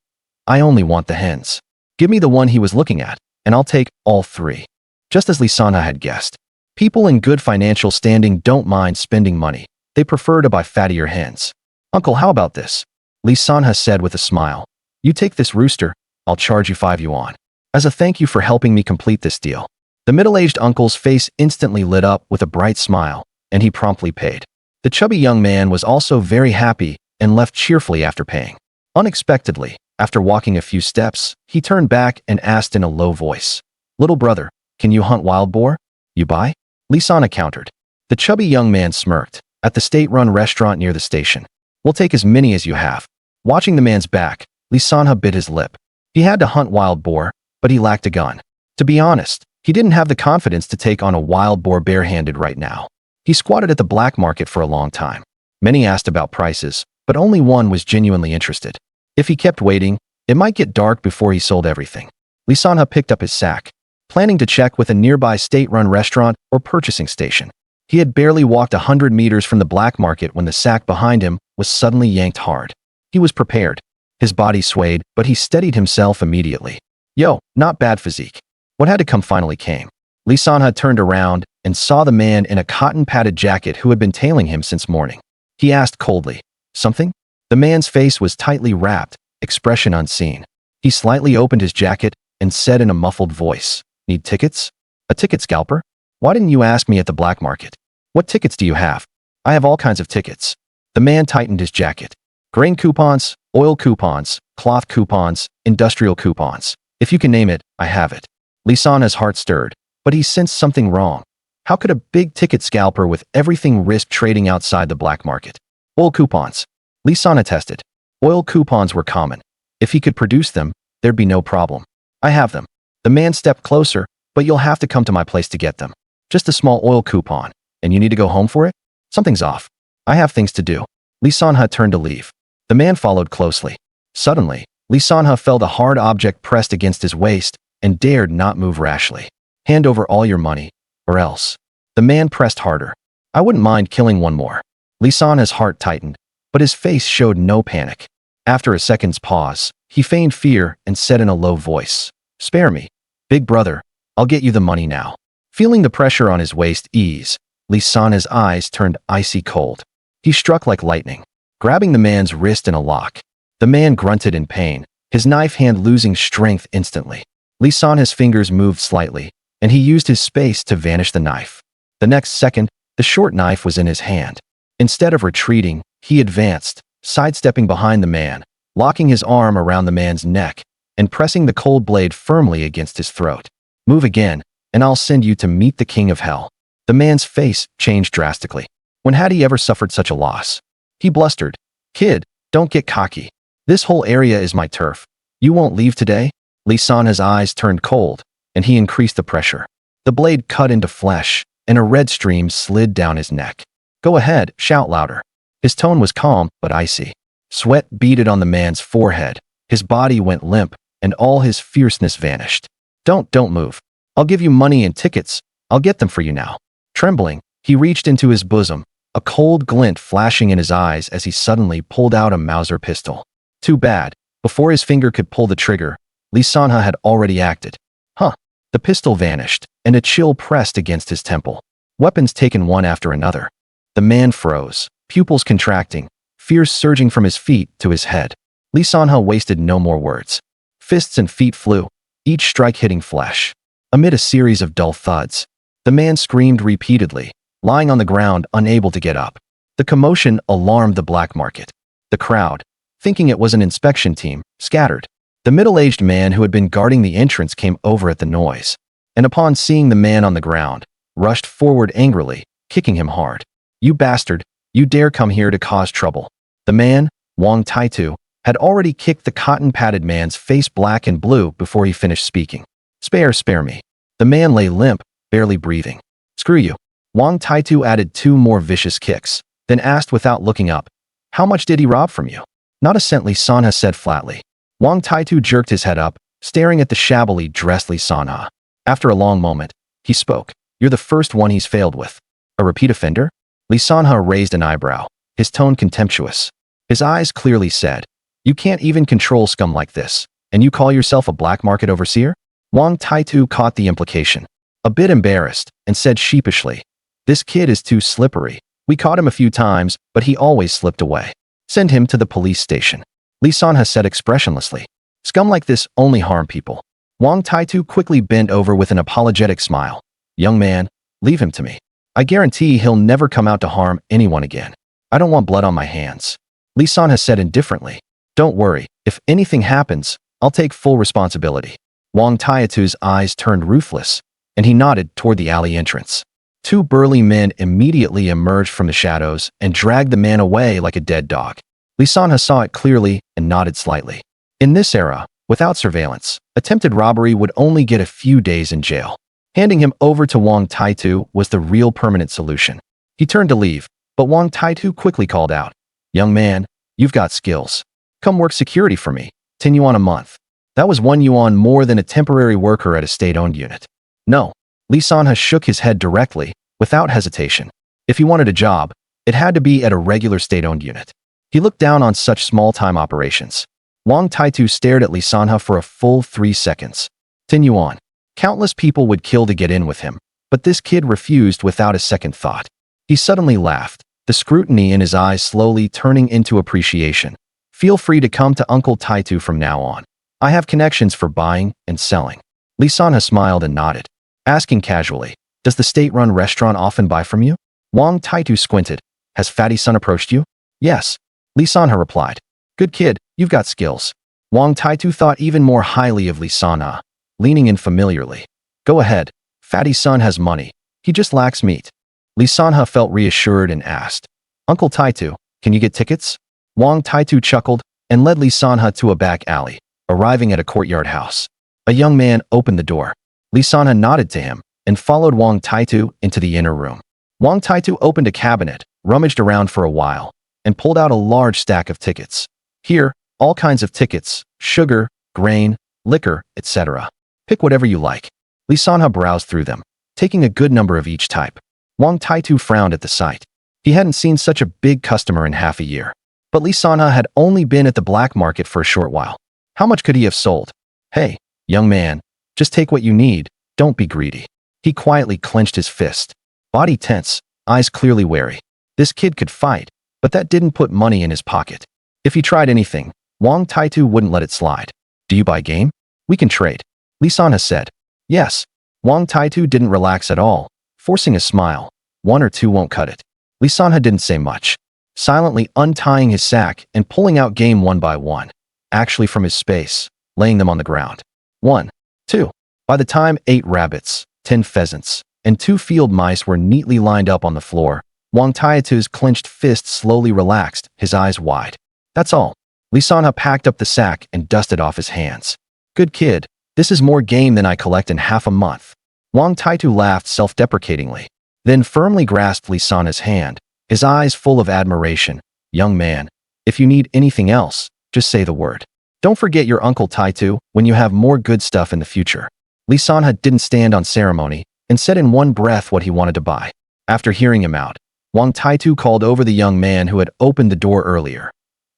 "I only want the hens. Give me the one he was looking at, and I'll take all 3. Just as Lee Sanha had guessed, people in good financial standing don't mind spending money. They prefer to buy fattier hens. "Uncle, how about this?" Lee Sanha said with a smile. "You take this rooster, I'll charge you 5 yuan. As a thank you for helping me complete this deal." The middle-aged uncle's face instantly lit up with a bright smile, and he promptly paid. The chubby young man was also very happy and left cheerfully after paying. Unexpectedly, after walking a few steps, he turned back and asked in a low voice, "Little brother, can you hunt wild boar? You buy?" Lee Sanha countered. The chubby young man smirked. "At the state-run restaurant near the station. We'll take as many as you have." Watching the man's back, Lee Sanha bit his lip. He had to hunt wild boar, but he lacked a gun. To be honest, he didn't have the confidence to take on a wild boar barehanded right now. He squatted at the black market for a long time. Many asked about prices, but only one was genuinely interested. If he kept waiting, it might get dark before he sold everything. Lee Sanha picked up his sack, planning to check with a nearby state-run restaurant or purchasing station. He had barely walked 100 meters from the black market when the sack behind him was suddenly yanked hard. He was prepared. His body swayed, but he steadied himself immediately. "Yo, not bad physique." What had to come finally came. Lee Sanha turned around and saw the man in a cotton-padded jacket who had been tailing him since morning. He asked coldly, "Something?" The man's face was tightly wrapped, expression unseen. He slightly opened his jacket and said in a muffled voice, Need tickets? A ticket scalper? Why didn't you ask me at the black market? What tickets do you have? I have all kinds of tickets. The man tightened his jacket. Grain coupons, oil coupons, cloth coupons, industrial coupons. If you can name it, I have it. Lisana's heart stirred, but he sensed something wrong. How could a big ticket scalper with everything risked trading outside the black market? Oil coupons. Lisana tested. Oil coupons were common. If he could produce them, there'd be no problem. I have them. The man stepped closer, but you'll have to come to my place to get them. Just a small oil coupon, and you need to go home for it? Something's off. I have things to do. Lisanha turned to leave. The man followed closely. Suddenly, Lisanha felt a hard object pressed against his waist and dared not move rashly. Hand over all your money, or else. The man pressed harder. I wouldn't mind killing one more. Lisanha's heart tightened, but his face showed no panic. After a second's pause, he feigned fear and said in a low voice, "Spare me. Big brother, I'll get you the money now." Feeling the pressure on his waist ease, Lisanha's eyes turned icy cold. He struck like lightning, grabbing the man's wrist in a lock. The man grunted in pain, his knife hand losing strength instantly. Lisanha's fingers moved slightly, and he used his space to vanish the knife. The next second, the short knife was in his hand. Instead of retreating, he advanced, sidestepping behind the man, locking his arm around the man's neck, and pressing the cold blade firmly against his throat. "Move again, and I'll send you to meet the king of hell." The man's face changed drastically. When had he ever suffered such a loss? He blustered, "Kid, don't get cocky. This whole area is my turf. You won't leave today?" Lisanha's eyes turned cold, and he increased the pressure. The blade cut into flesh, and a red stream slid down his neck. "Go ahead, shout louder." His tone was calm but icy. Sweat beaded on the man's forehead. His body went limp, and all his fierceness vanished. Don't move. I'll give you money and tickets. I'll get them for you now." Trembling, he reached into his bosom, a cold glint flashing in his eyes as he suddenly pulled out a Mauser pistol. Too bad. Before his finger could pull the trigger, Lisanha had already acted. Huh. The pistol vanished, and a chill pressed against his temple. Weapons taken one after another. The man froze, pupils contracting, fear surging from his feet to his head. Lisanha wasted no more words. Fists and feet flew, each strike hitting flesh. Amid a series of dull thuds, the man screamed repeatedly, lying on the ground unable to get up. The commotion alarmed the black market. The crowd, thinking it was an inspection team, scattered. The middle-aged man who had been guarding the entrance came over at the noise, and upon seeing the man on the ground, rushed forward angrily, kicking him hard. "You bastard, you dare come here to cause trouble." The man, Wang Taitu, had already kicked the cotton-padded man's face black and blue before he finished speaking. Spare me." The man lay limp, barely breathing. "Screw you." Wang Taitu added 2 more vicious kicks, then asked without looking up, "How much did he rob from you?" "Not a cent," Lisanha said flatly. Wang Taitu jerked his head up, staring at the shabbily dressed Lisanha. After a long moment, he spoke. "You're the first one he's failed with." "A repeat offender?" Lisanha raised an eyebrow, his tone contemptuous. His eyes clearly said, "You can't even control scum like this, and you call yourself a black market overseer?" Wang Taitu caught the implication, a bit embarrassed, and said sheepishly, "This kid is too slippery. We caught him a few times, but he always slipped away. Send him to the police station." Lisanha said expressionlessly, "Scum like this only harm people." Wang Taitu quickly bent over with an apologetic smile. "Young man, leave him to me. I guarantee he'll never come out to harm anyone again. I don't want blood on my hands." Lisanha said indifferently, "Don't worry, if anything happens, I'll take full responsibility." Wang Taitu's eyes turned ruthless, and he nodded toward the alley entrance. 2 burly men immediately emerged from the shadows and dragged the man away like a dead dog. Lisanha saw it clearly and nodded slightly. In this era, without surveillance, attempted robbery would only get a few days in jail. Handing him over to Wang Taitu was the real permanent solution. He turned to leave, but Wang Taitu quickly called out, "Young man, you've got skills. Come work security for me, 10 yuan a month." That was 1 yuan more than a temporary worker at a state-owned unit. "No." Lisanha shook his head directly, without hesitation. If he wanted a job, it had to be at a regular state-owned unit. He looked down on such small-time operations. Wang Taitu stared at Lisanha for a full 3 seconds. 10 yuan. Countless people would kill to get in with him, but this kid refused without a second thought. He suddenly laughed, the scrutiny in his eyes slowly turning into appreciation. "Feel free to come to Uncle Taitu from now on. I have connections for buying and selling." Li Sanha smiled and nodded, asking casually, "Does the state-run restaurant often buy from you?" Wang Taitu squinted. "Has Fatty Sun approached you?" "Yes," Li Sanha replied. "Good kid, you've got skills." Wang Taitu thought even more highly of Li Sanha, leaning in familiarly. "Go ahead, Fatty Sun has money. He just lacks meat." Li Sanha felt reassured and asked, "Uncle Taitu, can you get tickets?" Wang Taitu chuckled and led Li Sanha to a back alley, arriving at a courtyard house. A young man opened the door. Li Sanha nodded to him and followed Wang Taitu into the inner room. Wang Taitu opened a cabinet, rummaged around for a while, and pulled out a large stack of tickets. Here, all kinds of tickets, sugar, grain, liquor, etc. Pick whatever you like. Li Sanha browsed through them, taking a good number of each type. Wang Taitu frowned at the sight. He hadn't seen such a big customer in half a year. But Li Sanha had only been at the black market for a short while. How much could he have sold? "Hey, young man, just take what you need, don't be greedy." He quietly clenched his fist. Body tense, eyes clearly wary. This kid could fight, but that didn't put money in his pocket. If he tried anything, Wang Taitu wouldn't let it slide. "Do you buy game? We can trade," Li Sanha said. "Yes." Wang Taitu didn't relax at all, forcing a smile. "One or two won't cut it." Li Sanha didn't say much, silently untying his sack and pulling out game one by one, actually from his space, laying them on the ground. 1, 2. By the time 8 rabbits, 10 pheasants, and 2 field mice were neatly lined up on the floor, Wang Taitu's clenched fist slowly relaxed, his eyes wide. "That's all." Li Sanha packed up the sack and dusted off his hands. "Good kid, this is more game than I collect in half a month." Wang Taitu laughed self-deprecatingly, then firmly grasped Li Sanha's hand, his eyes full of admiration. "Young man, if you need anything else, just say the word. Don't forget your Uncle Taitu when you have more good stuff in the future." Li Sanha didn't stand on ceremony and said in one breath what he wanted to buy. After hearing him out, Wang Taitu called over the young man who had opened the door earlier.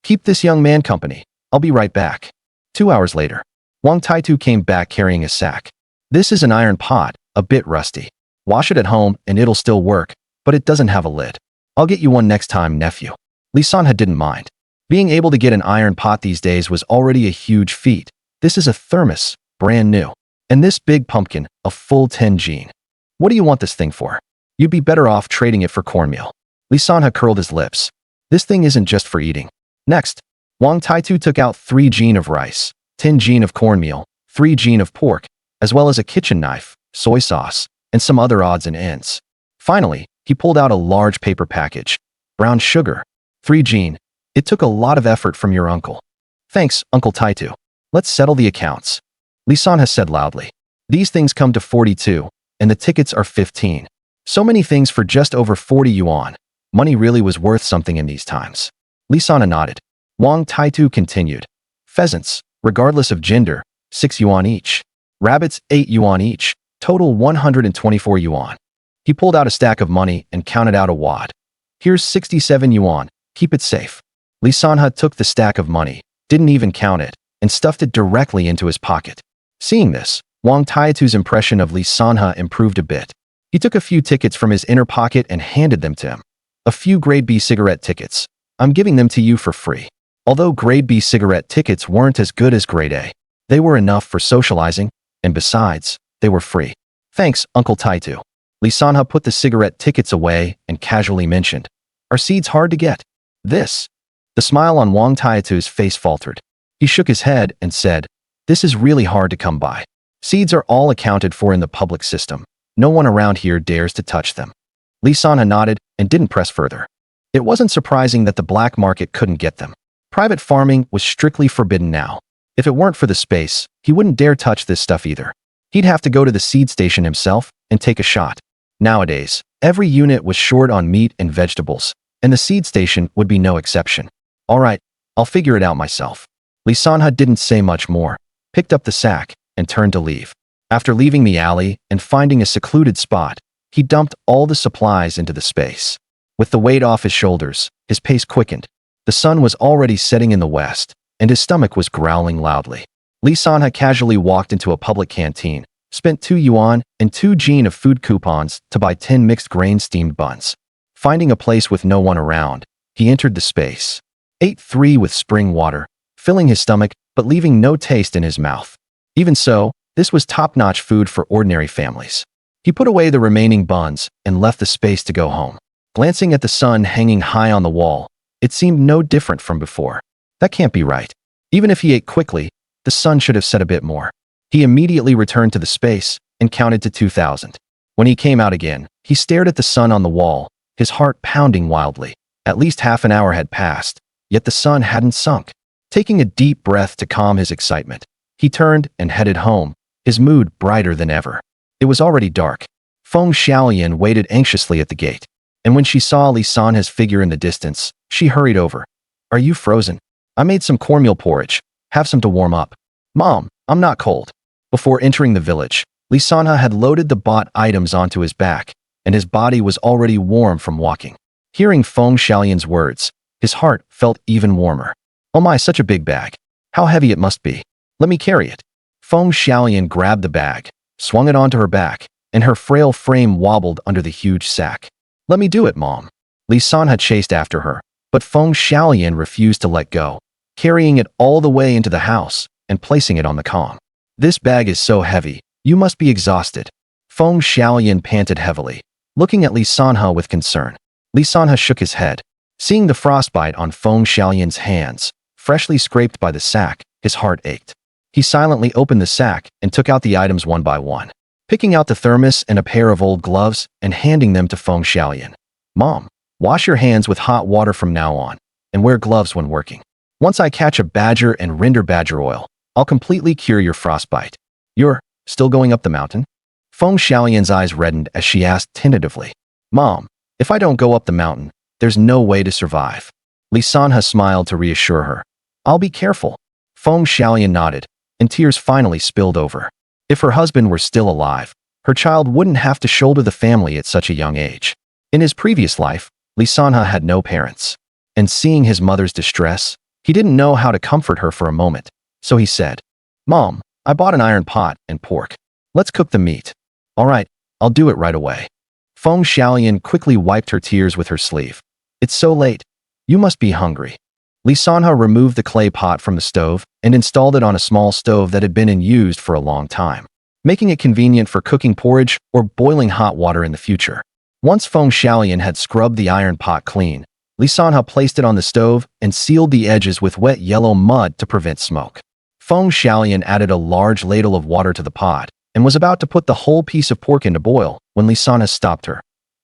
"Keep this young man company. I'll be right back." 2 hours later, Wang Taitu came back carrying a sack. "This is an iron pot, a bit rusty. Wash it at home and it'll still work, but it doesn't have a lid. I'll get you one next time, nephew." Li Sanha didn't mind. Being able to get an iron pot these days was already a huge feat. This is a thermos, brand new. And this big pumpkin, a full 10 gene. "What do you want this thing for? You'd be better off trading it for cornmeal." Li Sanha curled his lips. "This thing isn't just for eating." Next, Wang Taitu took out 3 gene of rice, 10 gene of cornmeal, 3 gene of pork, as well as a kitchen knife, soy sauce, and some other odds and ends. Finally, he pulled out a large paper package. "Brown sugar, 3 gene. It took a lot of effort from your uncle." "Thanks, Uncle Taitu. Let's settle the accounts," Li Sanha said loudly. "These things come to 42, and the tickets are 15. So many things for just over 40 yuan. Money really was worth something in these times." Li Sanha nodded. Wang Taitu continued. "Pheasants, regardless of gender, 6 yuan each. Rabbits, 8 yuan each. Total 124 yuan. He pulled out a stack of money and counted out a wad. "Here's 67 yuan. Keep it safe." Li Sanha took the stack of money, didn't even count it, and stuffed it directly into his pocket. Seeing this, Wang Taitu's impression of Li Sanha improved a bit. He took a few tickets from his inner pocket and handed them to him. "A few grade B cigarette tickets. I'm giving them to you for free." Although grade B cigarette tickets weren't as good as grade A, they were enough for socializing, and besides, they were free. "Thanks, Uncle Taitu." Li Sanha put the cigarette tickets away and casually mentioned, "Are seeds hard to get?" "This." The smile on Wang Taitu's face faltered. He shook his head and said, "This is really hard to come by. Seeds are all accounted for in the public system. No one around here dares to touch them." Li Sanha nodded and didn't press further. It wasn't surprising that the black market couldn't get them. Private farming was strictly forbidden now. If it weren't for the space, he wouldn't dare touch this stuff either. He'd have to go to the seed station himself and take a shot. Nowadays, every unit was short on meat and vegetables, and the seed station would be no exception. "All right, I'll figure it out myself." Li Sanha didn't say much more, picked up the sack, and turned to leave. After leaving the alley and finding a secluded spot, he dumped all the supplies into the space. With the weight off his shoulders, his pace quickened. The sun was already setting in the west, and his stomach was growling loudly. Li Sanha casually walked into a public canteen, spent 2 yuan and 2 gene of food coupons to buy 10 mixed grain steamed buns. Finding a place with no one around, he entered the space. Ate 3 with spring water, filling his stomach but leaving no taste in his mouth. Even so, This was top-notch food for ordinary families. He put away the remaining buns and left the space to go home. Glancing at the sun hanging high on the wall, it seemed no different from before. That can't be right. Even if he ate quickly, the sun should have set a bit more. He immediately returned to the space and counted to 2,000. When he came out again, he stared at the sun on the wall, his heart pounding wildly. At least half an hour had passed, yet the sun hadn't sunk. Taking a deep breath to calm his excitement, he turned and headed home, his mood brighter than ever. It was already dark. Feng Xiaolian waited anxiously at the gate, and when she saw Li Sanhe's figure in the distance, she hurried over. "Are you frozen? I made some cornmeal porridge. Have some to warm up." "Mom, I'm not cold." Before entering the village, Li Sanhe had loaded the bought items onto his back, and his body was already warm from walking. Hearing Feng Xiaolian's words, his heart felt even warmer. "Oh my, such a big bag. How heavy it must be. Let me carry it." Feng Xiaolian grabbed the bag, swung it onto her back, and her frail frame wobbled under the huge sack. "Let me do it, Mom." Li Sanhe chased after her, but Feng Xiaolian refused to let go, carrying it all the way into the house and placing it on the Kong. "This bag is so heavy, you must be exhausted." Feng Xiaolian panted heavily, looking at Li Sanhe with concern. Li Sanhe shook his head. Seeing the frostbite on Feng Xiaolian's hands, freshly scraped by the sack, his heart ached. He silently opened the sack and took out the items one by one, picking out the thermos and a pair of old gloves and handing them to Feng Xiaolian. "Mom, wash your hands with hot water from now on, and wear gloves when working. Once I catch a badger and render badger oil, I'll completely cure your frostbite." "You're still going up the mountain?" Feng Xiaolian's eyes reddened as she asked tentatively. "Mom, if I don't go up the mountain, there's no way to survive." Li Sanhe smiled to reassure her. "I'll be careful." Feng Xiaolian nodded, and tears finally spilled over. If her husband were still alive, her child wouldn't have to shoulder the family at such a young age. In his previous life, Li Sanhe had no parents, and seeing his mother's distress, he didn't know how to comfort her for a moment, so he said, "Mom, I bought an iron pot and pork. Let's cook the meat." "All right, I'll do it right away." Feng Xiaolian quickly wiped her tears with her sleeve. "It's so late. You must be hungry." Li Sanhe removed the clay pot from the stove and installed it on a small stove that had been in use for a long time, making it convenient for cooking porridge or boiling hot water in the future. Once Feng Xiaolian had scrubbed the iron pot clean, Li Sanhe placed it on the stove and sealed the edges with wet yellow mud to prevent smoke. Feng Xiaolian added a large ladle of water to the pot and was about to put the whole piece of pork into boil when Li Sanhe stopped her.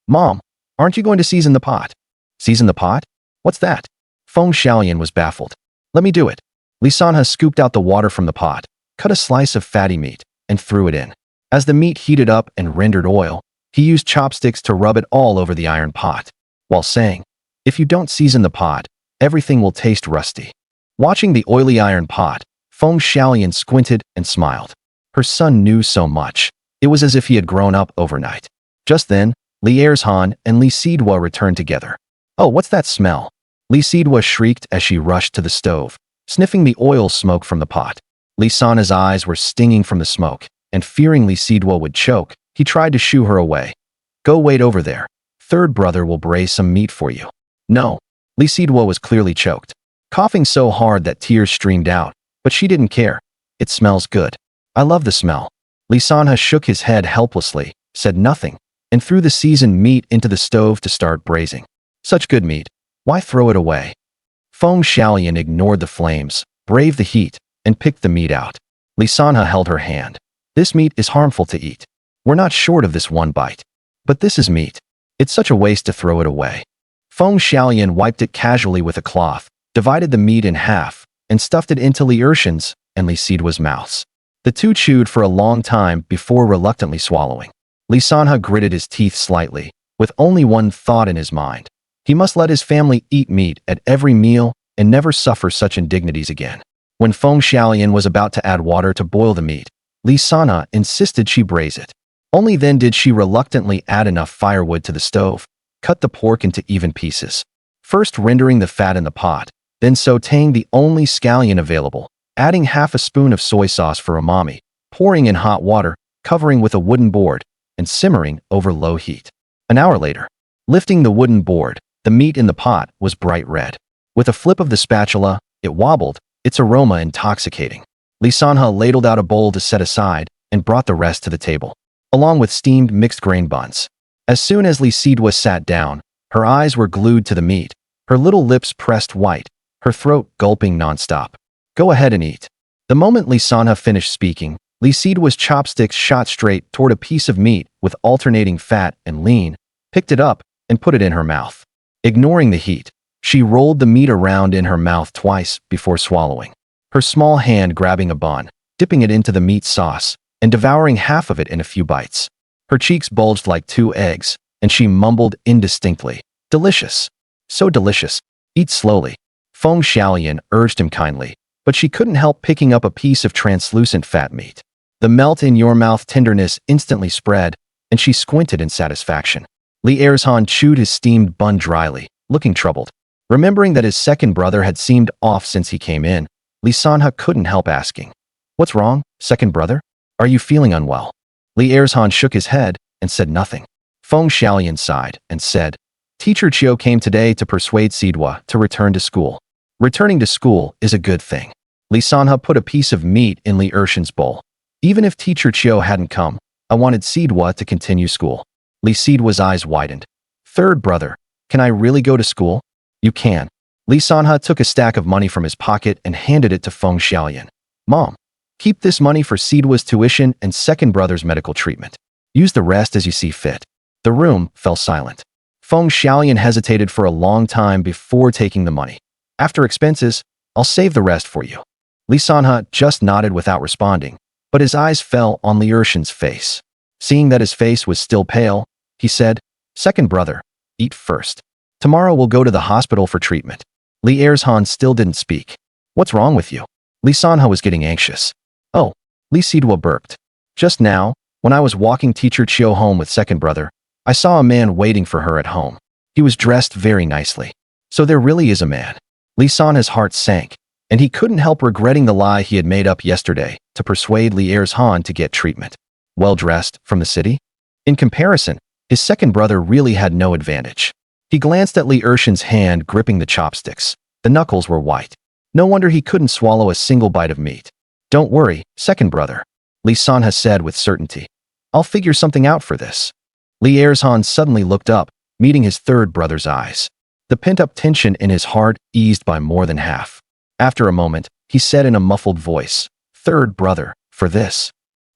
"Mom, aren't you going to season the pot?" "Season the pot? What's that?" Feng Xiaolian was baffled. "Let me do it." Li Sanhe scooped out the water from the pot, cut a slice of fatty meat, and threw it in. As the meat heated up and rendered oil, he used chopsticks to rub it all over the iron pot, while saying, "If you don't season the pot, everything will taste rusty." Watching the oily iron pot, Feng Xiaolian squinted and smiled. Her son knew so much. It was as if he had grown up overnight. Just then, Li Erzhan and Li Sidwa returned together. "Oh, what's that smell?" Li Sidwa shrieked as she rushed to the stove, sniffing the oil smoke from the pot. Li Sanhe's eyes were stinging from the smoke, and fearing Li Sidwa would choke, he tried to shoo her away. "Go wait over there. Third brother will braise some meat for you." "No." Li Sidwa was clearly choked, coughing so hard that tears streamed out, but she didn't care. "It smells good. I love the smell." Li Sanhe shook his head helplessly, said nothing, and threw the seasoned meat into the stove to start braising. "Such good meat. Why throw it away?" Feng Xiaolian ignored the flames, braved the heat, and picked the meat out. Li Sanhe held her hand. "This meat is harmful to eat. We're not short of this one bite. But this is meat. It's such a waste to throw it away." Feng Xiaolian wiped it casually with a cloth, divided the meat in half, and stuffed it into Li Ershan's and Li Sidwa's mouths. The two chewed for a long time before reluctantly swallowing. Li Sanhe gritted his teeth slightly, with only one thought in his mind. He must let his family eat meat at every meal and never suffer such indignities again. When Feng Xiaolian was about to add water to boil the meat, Li Sanhe insisted she braise it. Only then did she reluctantly add enough firewood to the stove, cut the pork into even pieces, first rendering the fat in the pot, then sautéing the only scallion available, adding half a spoon of soy sauce for umami, pouring in hot water, covering with a wooden board, and simmering over low heat. An hour later, lifting the wooden board, the meat in the pot was bright red. With a flip of the spatula, it wobbled, its aroma intoxicating. Li Sanhe ladled out a bowl to set aside, and brought the rest to the table, along with steamed mixed grain buns. As soon as Li Sidwa sat down, her eyes were glued to the meat, her little lips pressed white, her throat gulping nonstop. Go ahead and eat. The moment Li Sanha finished speaking, Li Sidwa's chopsticks shot straight toward a piece of meat with alternating fat and lean, picked it up, and put it in her mouth. Ignoring the heat, she rolled the meat around in her mouth twice before swallowing, her small hand grabbing a bun, dipping it into the meat sauce, and devouring half of it in a few bites. Her cheeks bulged like 2 eggs, and she mumbled indistinctly, "Delicious. So delicious. Eat slowly." Feng Xiaolian urged him kindly, but she couldn't help picking up a piece of translucent fat meat. The melt-in-your-mouth tenderness instantly spread, and she squinted in satisfaction. Li Erzhan chewed his steamed bun dryly, looking troubled. Remembering that his second brother had seemed off since he came in, Li Sanha couldn't help asking, "What's wrong, second brother? Are you feeling unwell?" Li Erzhan shook his head and said nothing. Feng Xiaolian sighed and said, "Teacher Chiu came today to persuade Sidwa to return to school. Returning to school is a good thing." Li Sanha put a piece of meat in Li Ershan's bowl. "Even if Teacher Chiu hadn't come, I wanted Sidwa to continue school." Li Sidwa's eyes widened. "Third brother, can I really go to school?" "You can." Li Sanha took a stack of money from his pocket and handed it to Feng Xiaolian. "Mom, keep this money for Sidwa's tuition and second brother's medical treatment. Use the rest as you see fit." The room fell silent. Feng Xiaolian hesitated for a long time before taking the money. "After expenses, I'll save the rest for you." Li Sanha just nodded without responding, but his eyes fell on Li Ershan's face. Seeing that his face was still pale, he said, "Second brother, eat first. Tomorrow we'll go to the hospital for treatment." Li Erzhan still didn't speak. "What's wrong with you?" Li Sanha was getting anxious. "Oh," Li Sidwa burped. "Just now, when I was walking Teacher Chiu home with second brother, I saw a man waiting for her at home. He was dressed very nicely. So there really is a man." Li Sanha's heart sank, and he couldn't help regretting the lie he had made up yesterday to persuade Li Erzhan to get treatment. Well-dressed from the city? In comparison, his second brother really had no advantage. He glanced at Li Ershan's hand gripping the chopsticks. The knuckles were white. No wonder he couldn't swallow a single bite of meat. "Don't worry, second brother," Li Sanha said with certainty. "I'll figure something out for this." Li Erzhan suddenly looked up, meeting his third brother's eyes. The pent-up tension in his heart eased by more than half. After a moment, he said in a muffled voice, "Third brother, for this.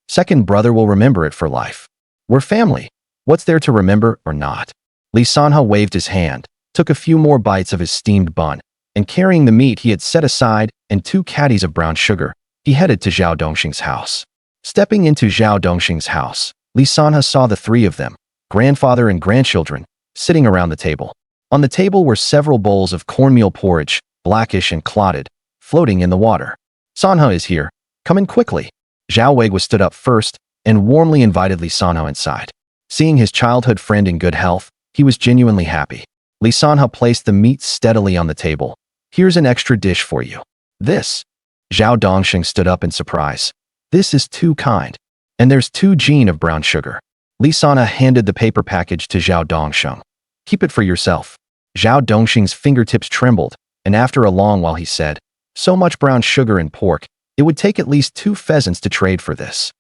Second brother will remember it for life. We're family. What's there to remember or not?" Li Sanha waved his hand, took a few more bites of his steamed bun, and carrying the meat he had set aside and 2 caddies of brown sugar, he headed to Zhao Dongxing's house. Stepping into Zhao Dongxing's house, Li Sanha saw the 3 of them, grandfather and grandchildren, sitting around the table. On the table were several bowls of cornmeal porridge, blackish and clotted, floating in the water. "Sanha is here. Come in quickly." Zhao Weiguo stood up first and warmly invited Li Sanha inside. Seeing his childhood friend in good health, he was genuinely happy. Li Sanha placed the meat steadily on the table. "Here's an extra dish for you." "This?" Zhao Dongxing stood up in surprise. "This is too kind. And there's 2 jin of brown sugar." Li Sanha handed the paper package to Zhao Dongxing. "Keep it for yourself." Zhao Dongxing's fingertips trembled, and after a long while he said, "So much brown sugar and pork, it would take at least 2 pheasants to trade for this.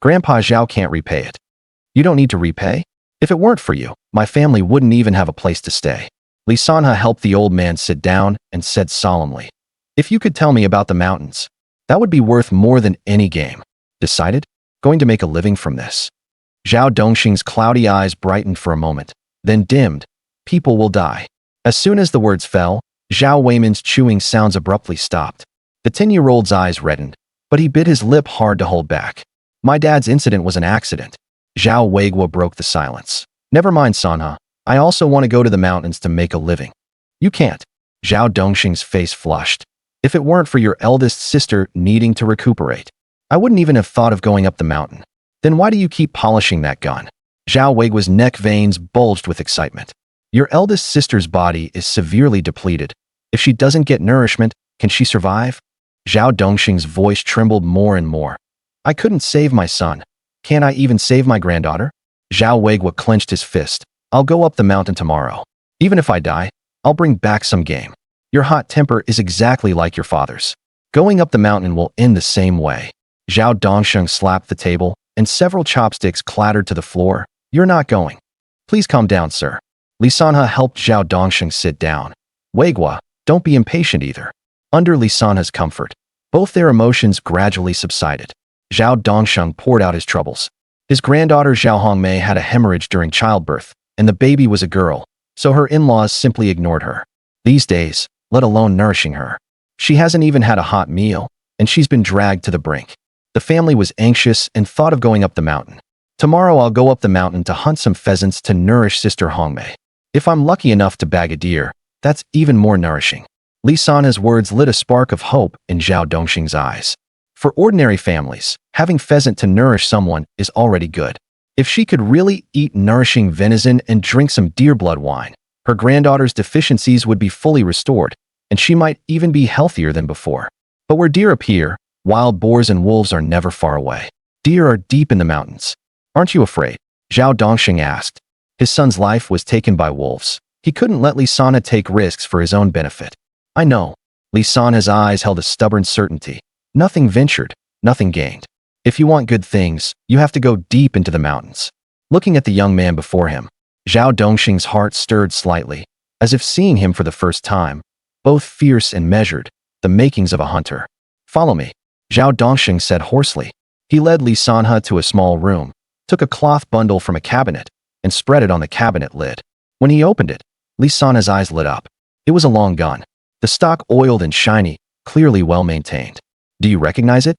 Grandpa Zhao can't repay it." "You don't need to repay? If it weren't for you, my family wouldn't even have a place to stay." Li Sanha helped the old man sit down and said solemnly, "If you could tell me about the mountains, that would be worth more than any game." "Decided? Going to make a living from this." Zhao Dongxing's cloudy eyes brightened for a moment, then dimmed. "People will die." As soon as the words fell, Zhao Weiman's chewing sounds abruptly stopped. The 10-year-old's eyes reddened, but he bit his lip hard to hold back. "My dad's incident was an accident." Zhao Weiguo broke the silence. "Never mind, Sanha. I also want to go to the mountains to make a living." "You can't." Zhao Dongxing's face flushed. "If it weren't for your eldest sister needing to recuperate, I wouldn't even have thought of going up the mountain. Then why do you keep polishing that gun?" Zhao Weiguo's neck veins bulged with excitement. "Your eldest sister's body is severely depleted. If she doesn't get nourishment, can she survive?" Zhao Dongxing's voice trembled more and more. "I couldn't save my son. Can't I even save my granddaughter?" Zhao Weiguo clenched his fist. "I'll go up the mountain tomorrow. Even if I die, I'll bring back some game. Your hot temper is exactly like your father's. Going up the mountain will end the same way." Zhao Dongxing slapped the table, and several chopsticks clattered to the floor. "You're not going." "Please calm down, sir." Li Sanhe helped Zhao Dongsheng sit down. "Weigua, don't be impatient either." Under Li Sanhe's comfort, both their emotions gradually subsided. Zhao Dongsheng poured out his troubles. His granddaughter Zhao Hongmei had a hemorrhage during childbirth, and the baby was a girl, so her in-laws simply ignored her. These days, let alone nourishing her. She hasn't even had a hot meal, and she's been dragged to the brink. The family was anxious and thought of going up the mountain. "Tomorrow I'll go up the mountain to hunt some pheasants to nourish Sister Hongmei. If I'm lucky enough to bag a deer, that's even more nourishing." Li Sanhe's words lit a spark of hope in Zhao Dongsheng's eyes. For ordinary families, having pheasant to nourish someone is already good. If she could really eat nourishing venison and drink some deer blood wine, her granddaughter's deficiencies would be fully restored, and she might even be healthier than before. But where deer appear, wild boars and wolves are never far away. Deer are deep in the mountains. "Aren't you afraid?" Zhao Dongsheng asked. His son's life was taken by wolves. He couldn't let Li Sanhe take risks for his own benefit. "I know." Li Sanhe's eyes held a stubborn certainty. Nothing ventured, nothing gained. If you want good things, you have to go deep into the mountains. Looking at the young man before him, Zhao Dongsheng's heart stirred slightly, as if seeing him for the first time, both fierce and measured, the makings of a hunter. "Follow me," Zhao Dongsheng said hoarsely. He led Li Sanhe to a small room, took a cloth bundle from a cabinet, and spread it on the cabinet lid. When he opened it, Li Sanhe's eyes lit up. It was a long gun, the stock oiled and shiny, clearly well maintained. "Do you recognize it?"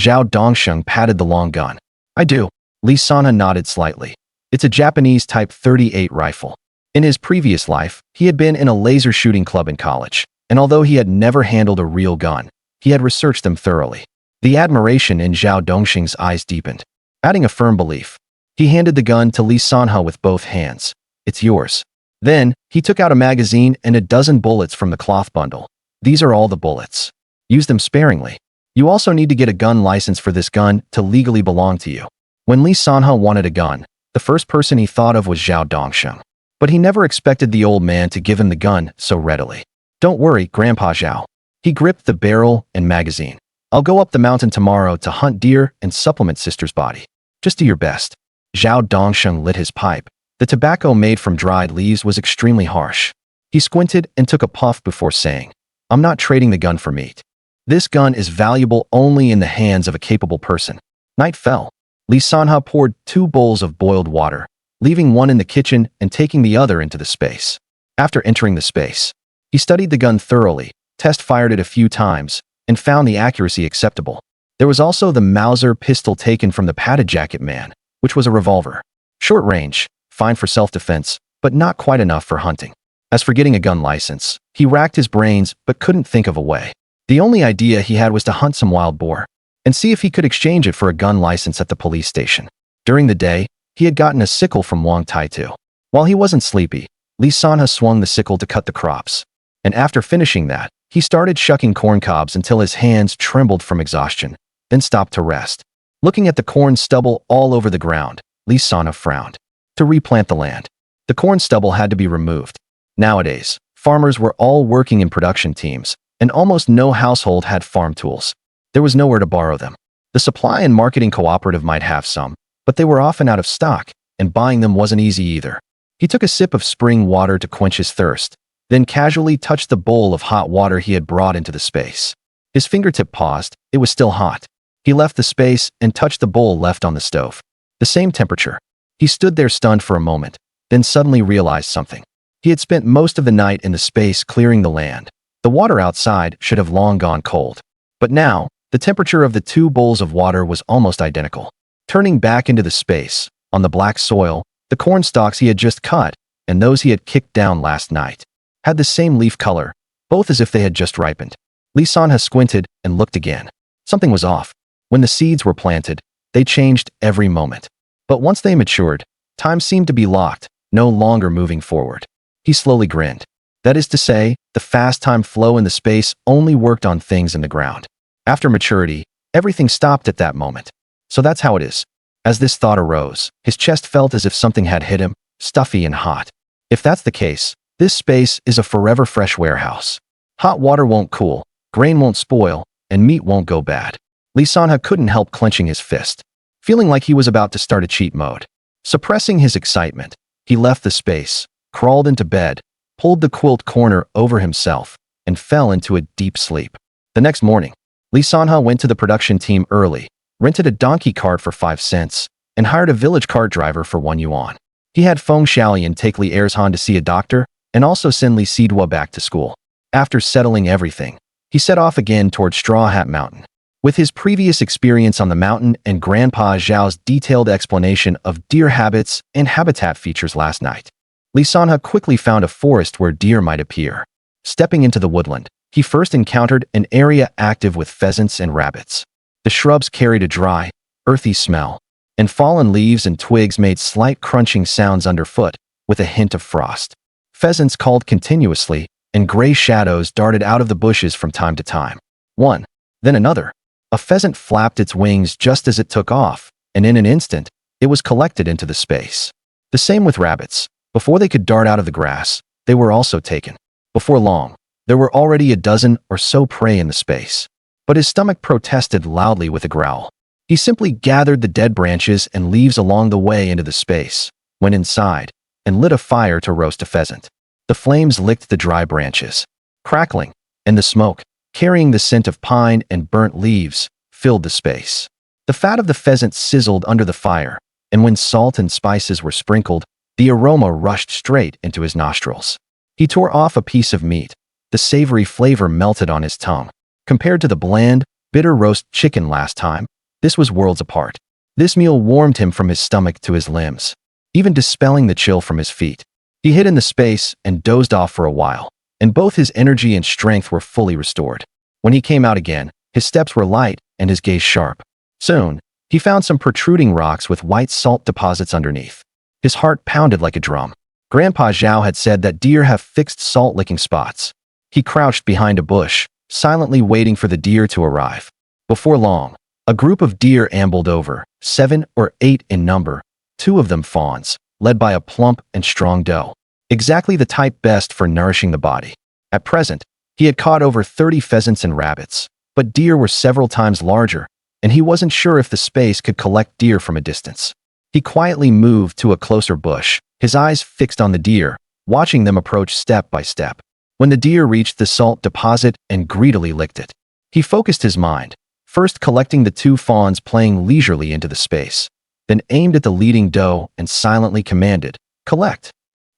Zhao Dongsheng patted the long gun. "I do." Li Sanhe nodded slightly. "It's a Japanese Type 38 rifle. In his previous life, he had been in a laser shooting club in college, and although he had never handled a real gun, he had researched them thoroughly." The admiration in Zhao Dongsheng's eyes deepened, adding a firm belief. He handed the gun to Li Sanhe with both hands. "It's yours." Then, he took out a magazine and a dozen bullets from the cloth bundle. "These are all the bullets. Use them sparingly. You also need to get a gun license for this gun to legally belong to you." When Li Sanhe wanted a gun, the first person he thought of was Zhao Dongsheng. But he never expected the old man to give him the gun so readily. "Don't worry, Grandpa Zhao." He gripped the barrel and magazine. "I'll go up the mountain tomorrow to hunt deer and supplement Sister's body. Just do your best." Zhao Dongsheng lit his pipe. The tobacco made from dried leaves was extremely harsh. He squinted and took a puff before saying, "I'm not trading the gun for meat. This gun is valuable only in the hands of a capable person." Night fell. Li Sanhe poured 2 bowls of boiled water, leaving one in the kitchen and taking the other into the space. After entering the space, he studied the gun thoroughly, test-fired it a few times, and found the accuracy acceptable. There was also the Mauser pistol taken from the padded jacket man, which was a revolver. Short range, fine for self-defense, but not quite enough for hunting. As for getting a gun license, he racked his brains but couldn't think of a way. The only idea he had was to hunt some wild boar and see if he could exchange it for a gun license at the police station. During the day, he had gotten a sickle from Wang Taitu. While he wasn't sleepy, Li Sanhe swung the sickle to cut the crops. And after finishing that, he started shucking corn cobs until his hands trembled from exhaustion, then stopped to rest. Looking at the corn stubble all over the ground, Li Sanhe frowned. To replant the land, the corn stubble had to be removed. Nowadays, farmers were all working in production teams, and almost no household had farm tools. There was nowhere to borrow them. The supply and marketing cooperative might have some, but they were often out of stock, and buying them wasn't easy either. He took a sip of spring water to quench his thirst, then casually touched the bowl of hot water he had brought into the space. His fingertip paused. It was still hot. He left the space and touched the bowl left on the stove. The same temperature. He stood there stunned for a moment, then suddenly realized something. He had spent most of the night in the space clearing the land. The water outside should have long gone cold. But now, the temperature of the 2 bowls of water was almost identical. Turning back into the space, on the black soil, the corn stalks he had just cut, and those he had kicked down last night, had the same leaf color, both as if they had just ripened. Li Sanhe squinted and looked again. Something was off. When the seeds were planted, they changed every moment. But once they matured, time seemed to be locked, no longer moving forward. He slowly grinned. That is to say, the fast time flow in the space only worked on things in the ground. After maturity, everything stopped at that moment. So that's how it is. As this thought arose, his chest felt as if something had hit him, stuffy and hot. If that's the case, this space is a forever fresh warehouse. Hot water won't cool, grain won't spoil, and meat won't go bad. Li Sanhe couldn't help clenching his fist. feeling like he was about to start a cheat mode. Suppressing his excitement, he left the space, crawled into bed, pulled the quilt corner over himself, and fell into a deep sleep. The next morning, Li Sanhe went to the production team early, rented a donkey cart for 5 cents, and hired a village cart driver for 1 yuan. He had Feng Xiaolian take Li Erzhan to see a doctor and also send Li Sidua back to school. After settling everything, he set off again toward Straw Hat Mountain. With his previous experience on the mountain and Grandpa Zhao's detailed explanation of deer habits and habitat features last night, Li Sanhe quickly found a forest where deer might appear. Stepping into the woodland, he first encountered an area active with pheasants and rabbits. The shrubs carried a dry, earthy smell, and fallen leaves and twigs made slight crunching sounds underfoot with a hint of frost. Pheasants called continuously, and gray shadows darted out of the bushes from time to time. One, then another. A pheasant flapped its wings just as it took off, and in an instant, it was collected into the space. The same with rabbits. Before they could dart out of the grass, they were also taken. Before long, there were already a dozen or so prey in the space. But his stomach protested loudly with a growl. He simply gathered the dead branches and leaves along the way into the space, went inside, and lit a fire to roast a pheasant. The flames licked the dry branches, crackling, and the smoke, carrying the scent of pine and burnt leaves, filled the space. The fat of the pheasant sizzled under the fire, and when salt and spices were sprinkled, the aroma rushed straight into his nostrils. He tore off a piece of meat. The savory flavor melted on his tongue. Compared to the bland, bitter roast chicken last time, this was worlds apart. This meal warmed him from his stomach to his limbs, even dispelling the chill from his feet. He hid in the space and dozed off for a while, and both his energy and strength were fully restored. When he came out again, his steps were light and his gaze sharp. Soon, he found some protruding rocks with white salt deposits underneath. His heart pounded like a drum. Grandpa Zhao had said that deer have fixed salt-licking spots. He crouched behind a bush, silently waiting for the deer to arrive. Before long, a group of deer ambled over, 7 or 8 in number, 2 of them fawns, led by a plump and strong doe. Exactly the type best for nourishing the body. At present, he had caught over 30 pheasants and rabbits, but deer were several times larger, and he wasn't sure if the space could collect deer from a distance. He quietly moved to a closer bush, his eyes fixed on the deer, watching them approach step by step. When the deer reached the salt deposit and greedily licked it, he focused his mind, first collecting the 2 fawns playing leisurely into the space, then aimed at the leading doe and silently commanded, "Collect."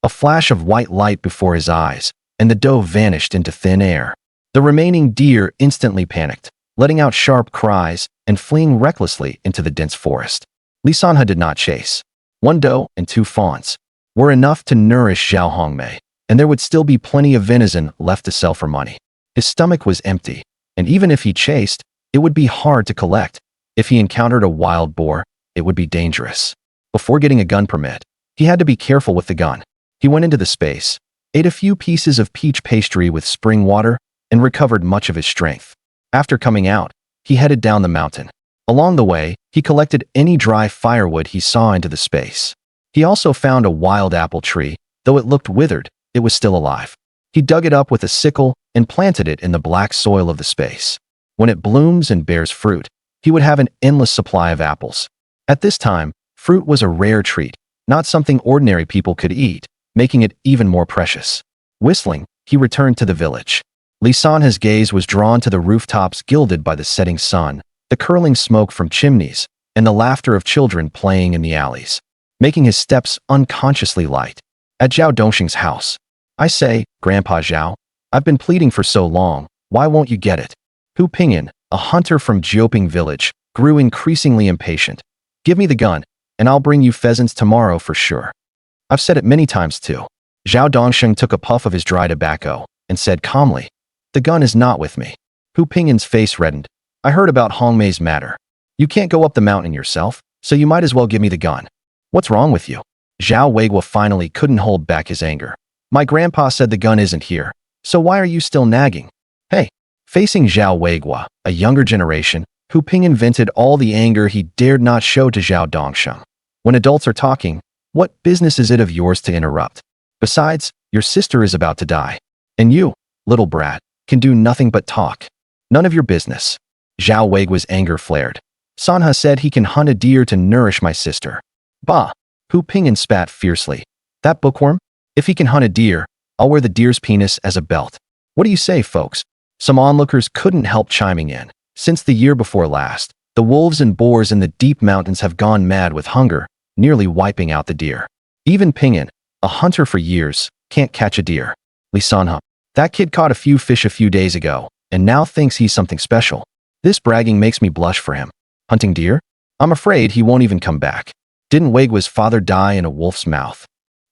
A flash of white light before his eyes, and the doe vanished into thin air. The remaining deer instantly panicked, letting out sharp cries and fleeing recklessly into the dense forest. Li Sanhe did not chase. 1 doe and 2 fawns were enough to nourish Zhao Hongmei, and there would still be plenty of venison left to sell for money. His stomach was empty, and even if he chased, it would be hard to collect. If he encountered a wild boar, it would be dangerous. Before getting a gun permit, he had to be careful with the gun. He went into the space, ate a few pieces of peach pastry with spring water, and recovered much of his strength. After coming out, he headed down the mountain. Along the way, he collected any dry firewood he saw into the space. He also found a wild apple tree. Though it looked withered, it was still alive. He dug it up with a sickle and planted it in the black soil of the space. When it blooms and bears fruit, he would have an endless supply of apples. At this time, fruit was a rare treat, not something ordinary people could eat, making it even more precious. Whistling, he returned to the village. Li Sanhe's gaze was drawn to the rooftops gilded by the setting sun, the curling smoke from chimneys, and the laughter of children playing in the alleys, making his steps unconsciously light. At Zhao Dongxing's house. "I say, Grandpa Zhao, I've been pleading for so long, why won't you get it?" Hu Pingyan, a hunter from Jioping village, grew increasingly impatient. "Give me the gun, and I'll bring you pheasants tomorrow for sure." "I've said it many times too." Zhao Dongxing took a puff of his dry tobacco and said calmly, "The gun is not with me." Hu Pingyan's face reddened. "I heard about Hongmei's matter. You can't go up the mountain yourself, so you might as well give me the gun. What's wrong with you?" Zhao Weiguo finally couldn't hold back his anger. "My grandpa said the gun isn't here, so why are you still nagging?" "Hey." Facing Zhao Weiguo, a younger generation, Hu Pingyan vented all the anger he dared not show to Zhao Dongsheng. "When adults are talking, what business is it of yours to interrupt? Besides, your sister is about to die. And you, little brat, can do nothing but talk. None of your business." Zhao Weiguo's anger flared. Sanha said he can hunt a deer to nourish my sister. Bah! Hu Pingyan spat fiercely. That bookworm? If he can hunt a deer, I'll wear the deer's penis as a belt. What do you say, folks? Some onlookers couldn't help chiming in. Since the year before last, the wolves and boars in the deep mountains have gone mad with hunger, nearly wiping out the deer. Even Pingyan, a hunter for years, can't catch a deer. Li Sanha, that kid caught a few fish a few days ago, and now thinks he's something special. This bragging makes me blush for him. Hunting deer? I'm afraid he won't even come back. Didn't Weigua's father die in a wolf's mouth?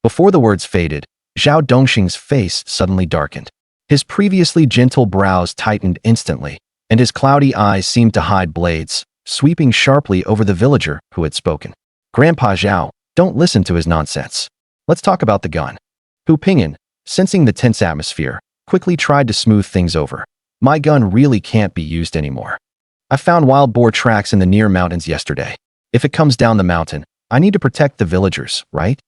Before the words faded, Zhao Dongxing's face suddenly darkened. His previously gentle brows tightened instantly, and his cloudy eyes seemed to hide blades, sweeping sharply over the villager who had spoken. Grandpa Zhao, don't listen to his nonsense. Let's talk about the gun. Hu Pingyan, sensing the tense atmosphere, quickly tried to smooth things over. My gun really can't be used anymore. I found wild boar tracks in the near mountains yesterday. If it comes down the mountain, I need to protect the villagers, right?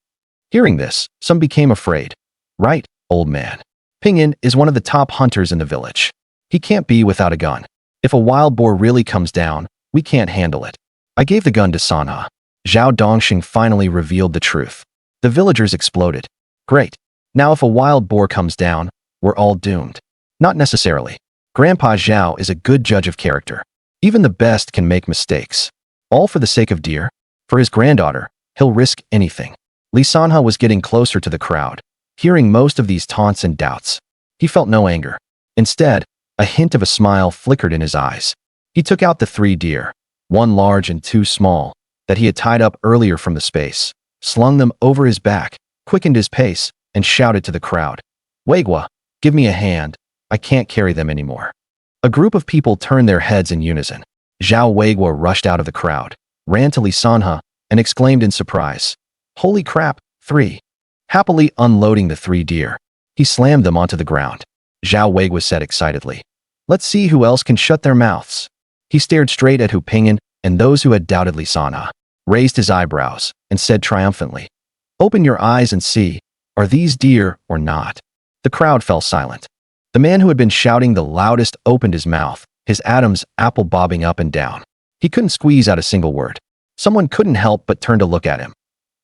Hearing this, some became afraid. Right, old man. Pingyan is one of the top hunters in the village. He can't be without a gun. If a wild boar really comes down, we can't handle it. I gave the gun to Sanha. Zhao Dongxing finally revealed the truth. The villagers exploded. Great. Now if a wild boar comes down, we're all doomed. Not necessarily. Grandpa Zhao is a good judge of character. Even the best can make mistakes. All for the sake of deer. For his granddaughter, he'll risk anything. Li Sanha was getting closer to the crowd, hearing most of these taunts and doubts. He felt no anger. Instead, a hint of a smile flickered in his eyes. He took out the 3 deer, one large and 2 small, that he had tied up earlier from the space, slung them over his back, quickened his pace, and shouted to the crowd. Weigua, give me a hand. I can't carry them anymore. A group of people turned their heads in unison. Zhao Weigua rushed out of the crowd, ran to Li Sanha, and exclaimed in surprise. Holy crap, 3. Happily unloading the 3 deer, he slammed them onto the ground. Zhao Weigua said excitedly. Let's see who else can shut their mouths. He stared straight at Hu Pingyan, and those who had doubted Li Sanha, raised his eyebrows, and said triumphantly, Open your eyes and see, are these deer or not? The crowd fell silent. The man who had been shouting the loudest opened his mouth, his Adam's apple bobbing up and down. He couldn't squeeze out a single word. Someone couldn't help but turn to look at him.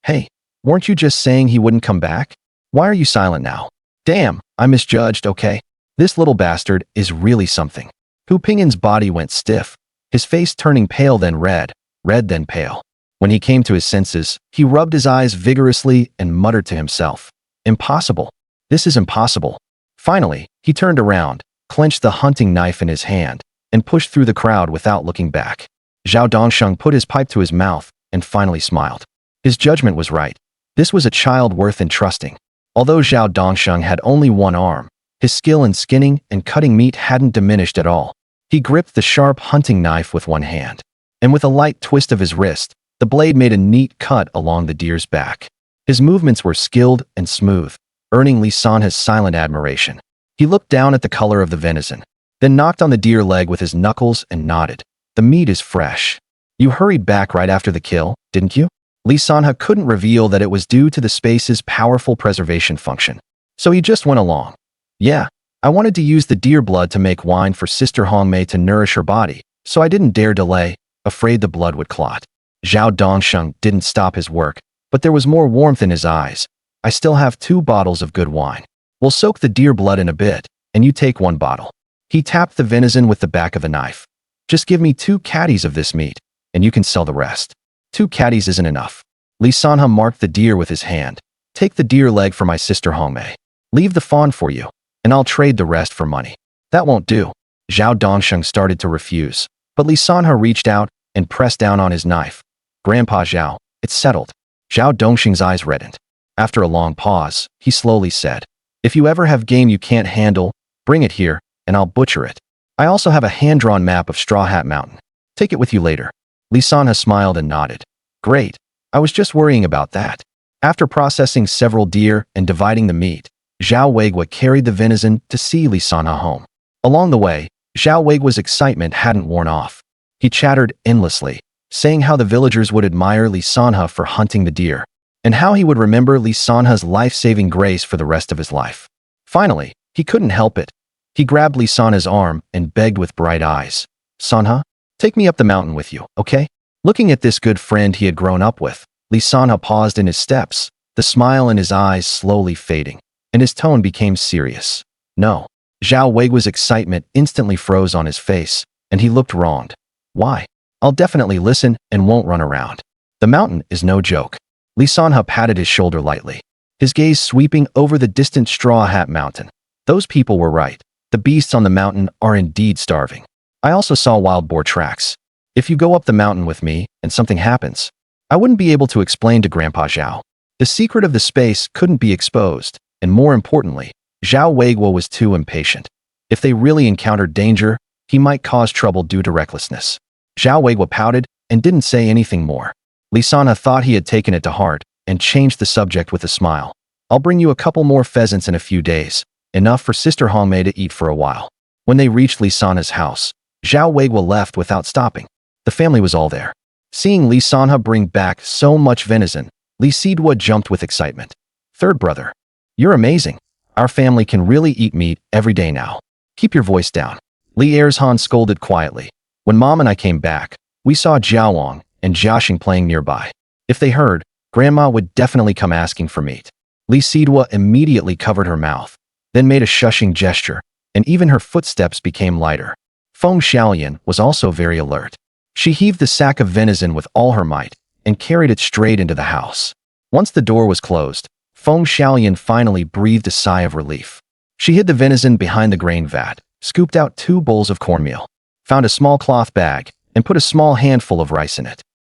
Hey, weren't you just saying he wouldn't come back? Why are you silent now? Damn, I misjudged, okay? This little bastard is really something. Hu Pingyan's body went stiff, his face turning pale then red then pale. When he came to his senses, he rubbed his eyes vigorously and muttered to himself. Impossible. This is impossible. Finally, he turned around, clenched the hunting knife in his hand, and pushed through the crowd without looking back. Zhao Dongxing put his pipe to his mouth and finally smiled. His judgment was right. This was a child worth entrusting. Although Zhao Dongxing had only 1 arm, his skill in skinning and cutting meat hadn't diminished at all. He gripped the sharp hunting knife with one hand, and with a light twist of his wrist, the blade made a neat cut along the deer's back. His movements were skilled and smooth, earning Li Sanha's silent admiration. He looked down at the color of the venison, then knocked on the deer leg with his knuckles and nodded. The meat is fresh. You hurried back right after the kill, didn't you? Li Sanha couldn't reveal that it was due to the space's powerful preservation function. So he just went along. Yeah, I wanted to use the deer blood to make wine for Sister Hongmei to nourish her body, so I didn't dare delay, afraid the blood would clot. Zhao Dongxing didn't stop his work, but there was more warmth in his eyes. I still have 2 bottles of good wine. We'll soak the deer blood in a bit, and you take 1 bottle. He tapped the venison with the back of a knife. Just give me 2 caddies of this meat, and you can sell the rest. 2 caddies isn't enough. Li Sanha marked the deer with his hand. Take the deer leg for my sister Hongmei. Leave the fawn for you, and I'll trade the rest for money. That won't do. Zhao Dongxing started to refuse, but Li Sanha reached out and pressed down on his knife. Grandpa Zhao, it's settled. Zhao Dongxing's eyes reddened. After a long pause, he slowly said, If you ever have game you can't handle, bring it here, and I'll butcher it. I also have a hand-drawn map of Straw Hat Mountain. Take it with you later. Li Sanha smiled and nodded. Great. I was just worrying about that. After processing several deer and dividing the meat, Zhao Weigua carried the venison to see Li Sanha home. Along the way, Zhao Weigua's excitement hadn't worn off. He chattered endlessly, saying how the villagers would admire Li Sanha for hunting the deer, and how he would remember Li Sanha's life-saving grace for the rest of his life. Finally, he couldn't help it. He grabbed Li Sanha's arm and begged with bright eyes. Sanha, Take me up the mountain with you, okay? Looking at this good friend he had grown up with, Li Sanha paused in his steps, the smile in his eyes slowly fading, and his tone became serious. No. Zhao Weiguo's excitement instantly froze on his face, and he looked wronged. Why? I'll definitely listen and won't run around. The mountain is no joke. Li Sanha patted his shoulder lightly, his gaze sweeping over the distant Straw Hat Mountain. Those people were right. The beasts on the mountain are indeed starving. I also saw wild boar tracks. If you go up the mountain with me and something happens, I wouldn't be able to explain to Grandpa Zhao. The secret of the space couldn't be exposed, and more importantly, Zhao Weiguo was too impatient. If they really encountered danger, he might cause trouble due to recklessness. Zhao Weiguo pouted and didn't say anything more. Li Sanha thought he had taken it to heart and changed the subject with a smile. I'll bring you a couple more pheasants in a few days, enough for Sister Hongmei to eat for a while. When they reached Li Sanha's house, Zhao Weiguo left without stopping. The family was all there. Seeing Li Sanha bring back so much venison, Li Sidhua jumped with excitement. Third brother, you're amazing. Our family can really eat meat every day now. Keep your voice down. Li Erzhan scolded quietly. When Mom and I came back, we saw Jiao Wang and Jiaxing playing nearby. If they heard, Grandma would definitely come asking for meat. Li Sidhua immediately covered her mouth, then made a shushing gesture, and even her footsteps became lighter. Feng Xiaolian was also very alert. She heaved the sack of venison with all her might and carried it straight into the house. Once the door was closed, Feng Xiaolian finally breathed a sigh of relief. She hid the venison behind the grain vat, scooped out 2 bowls of cornmeal, found a small cloth bag, and put a small handful of rice in it.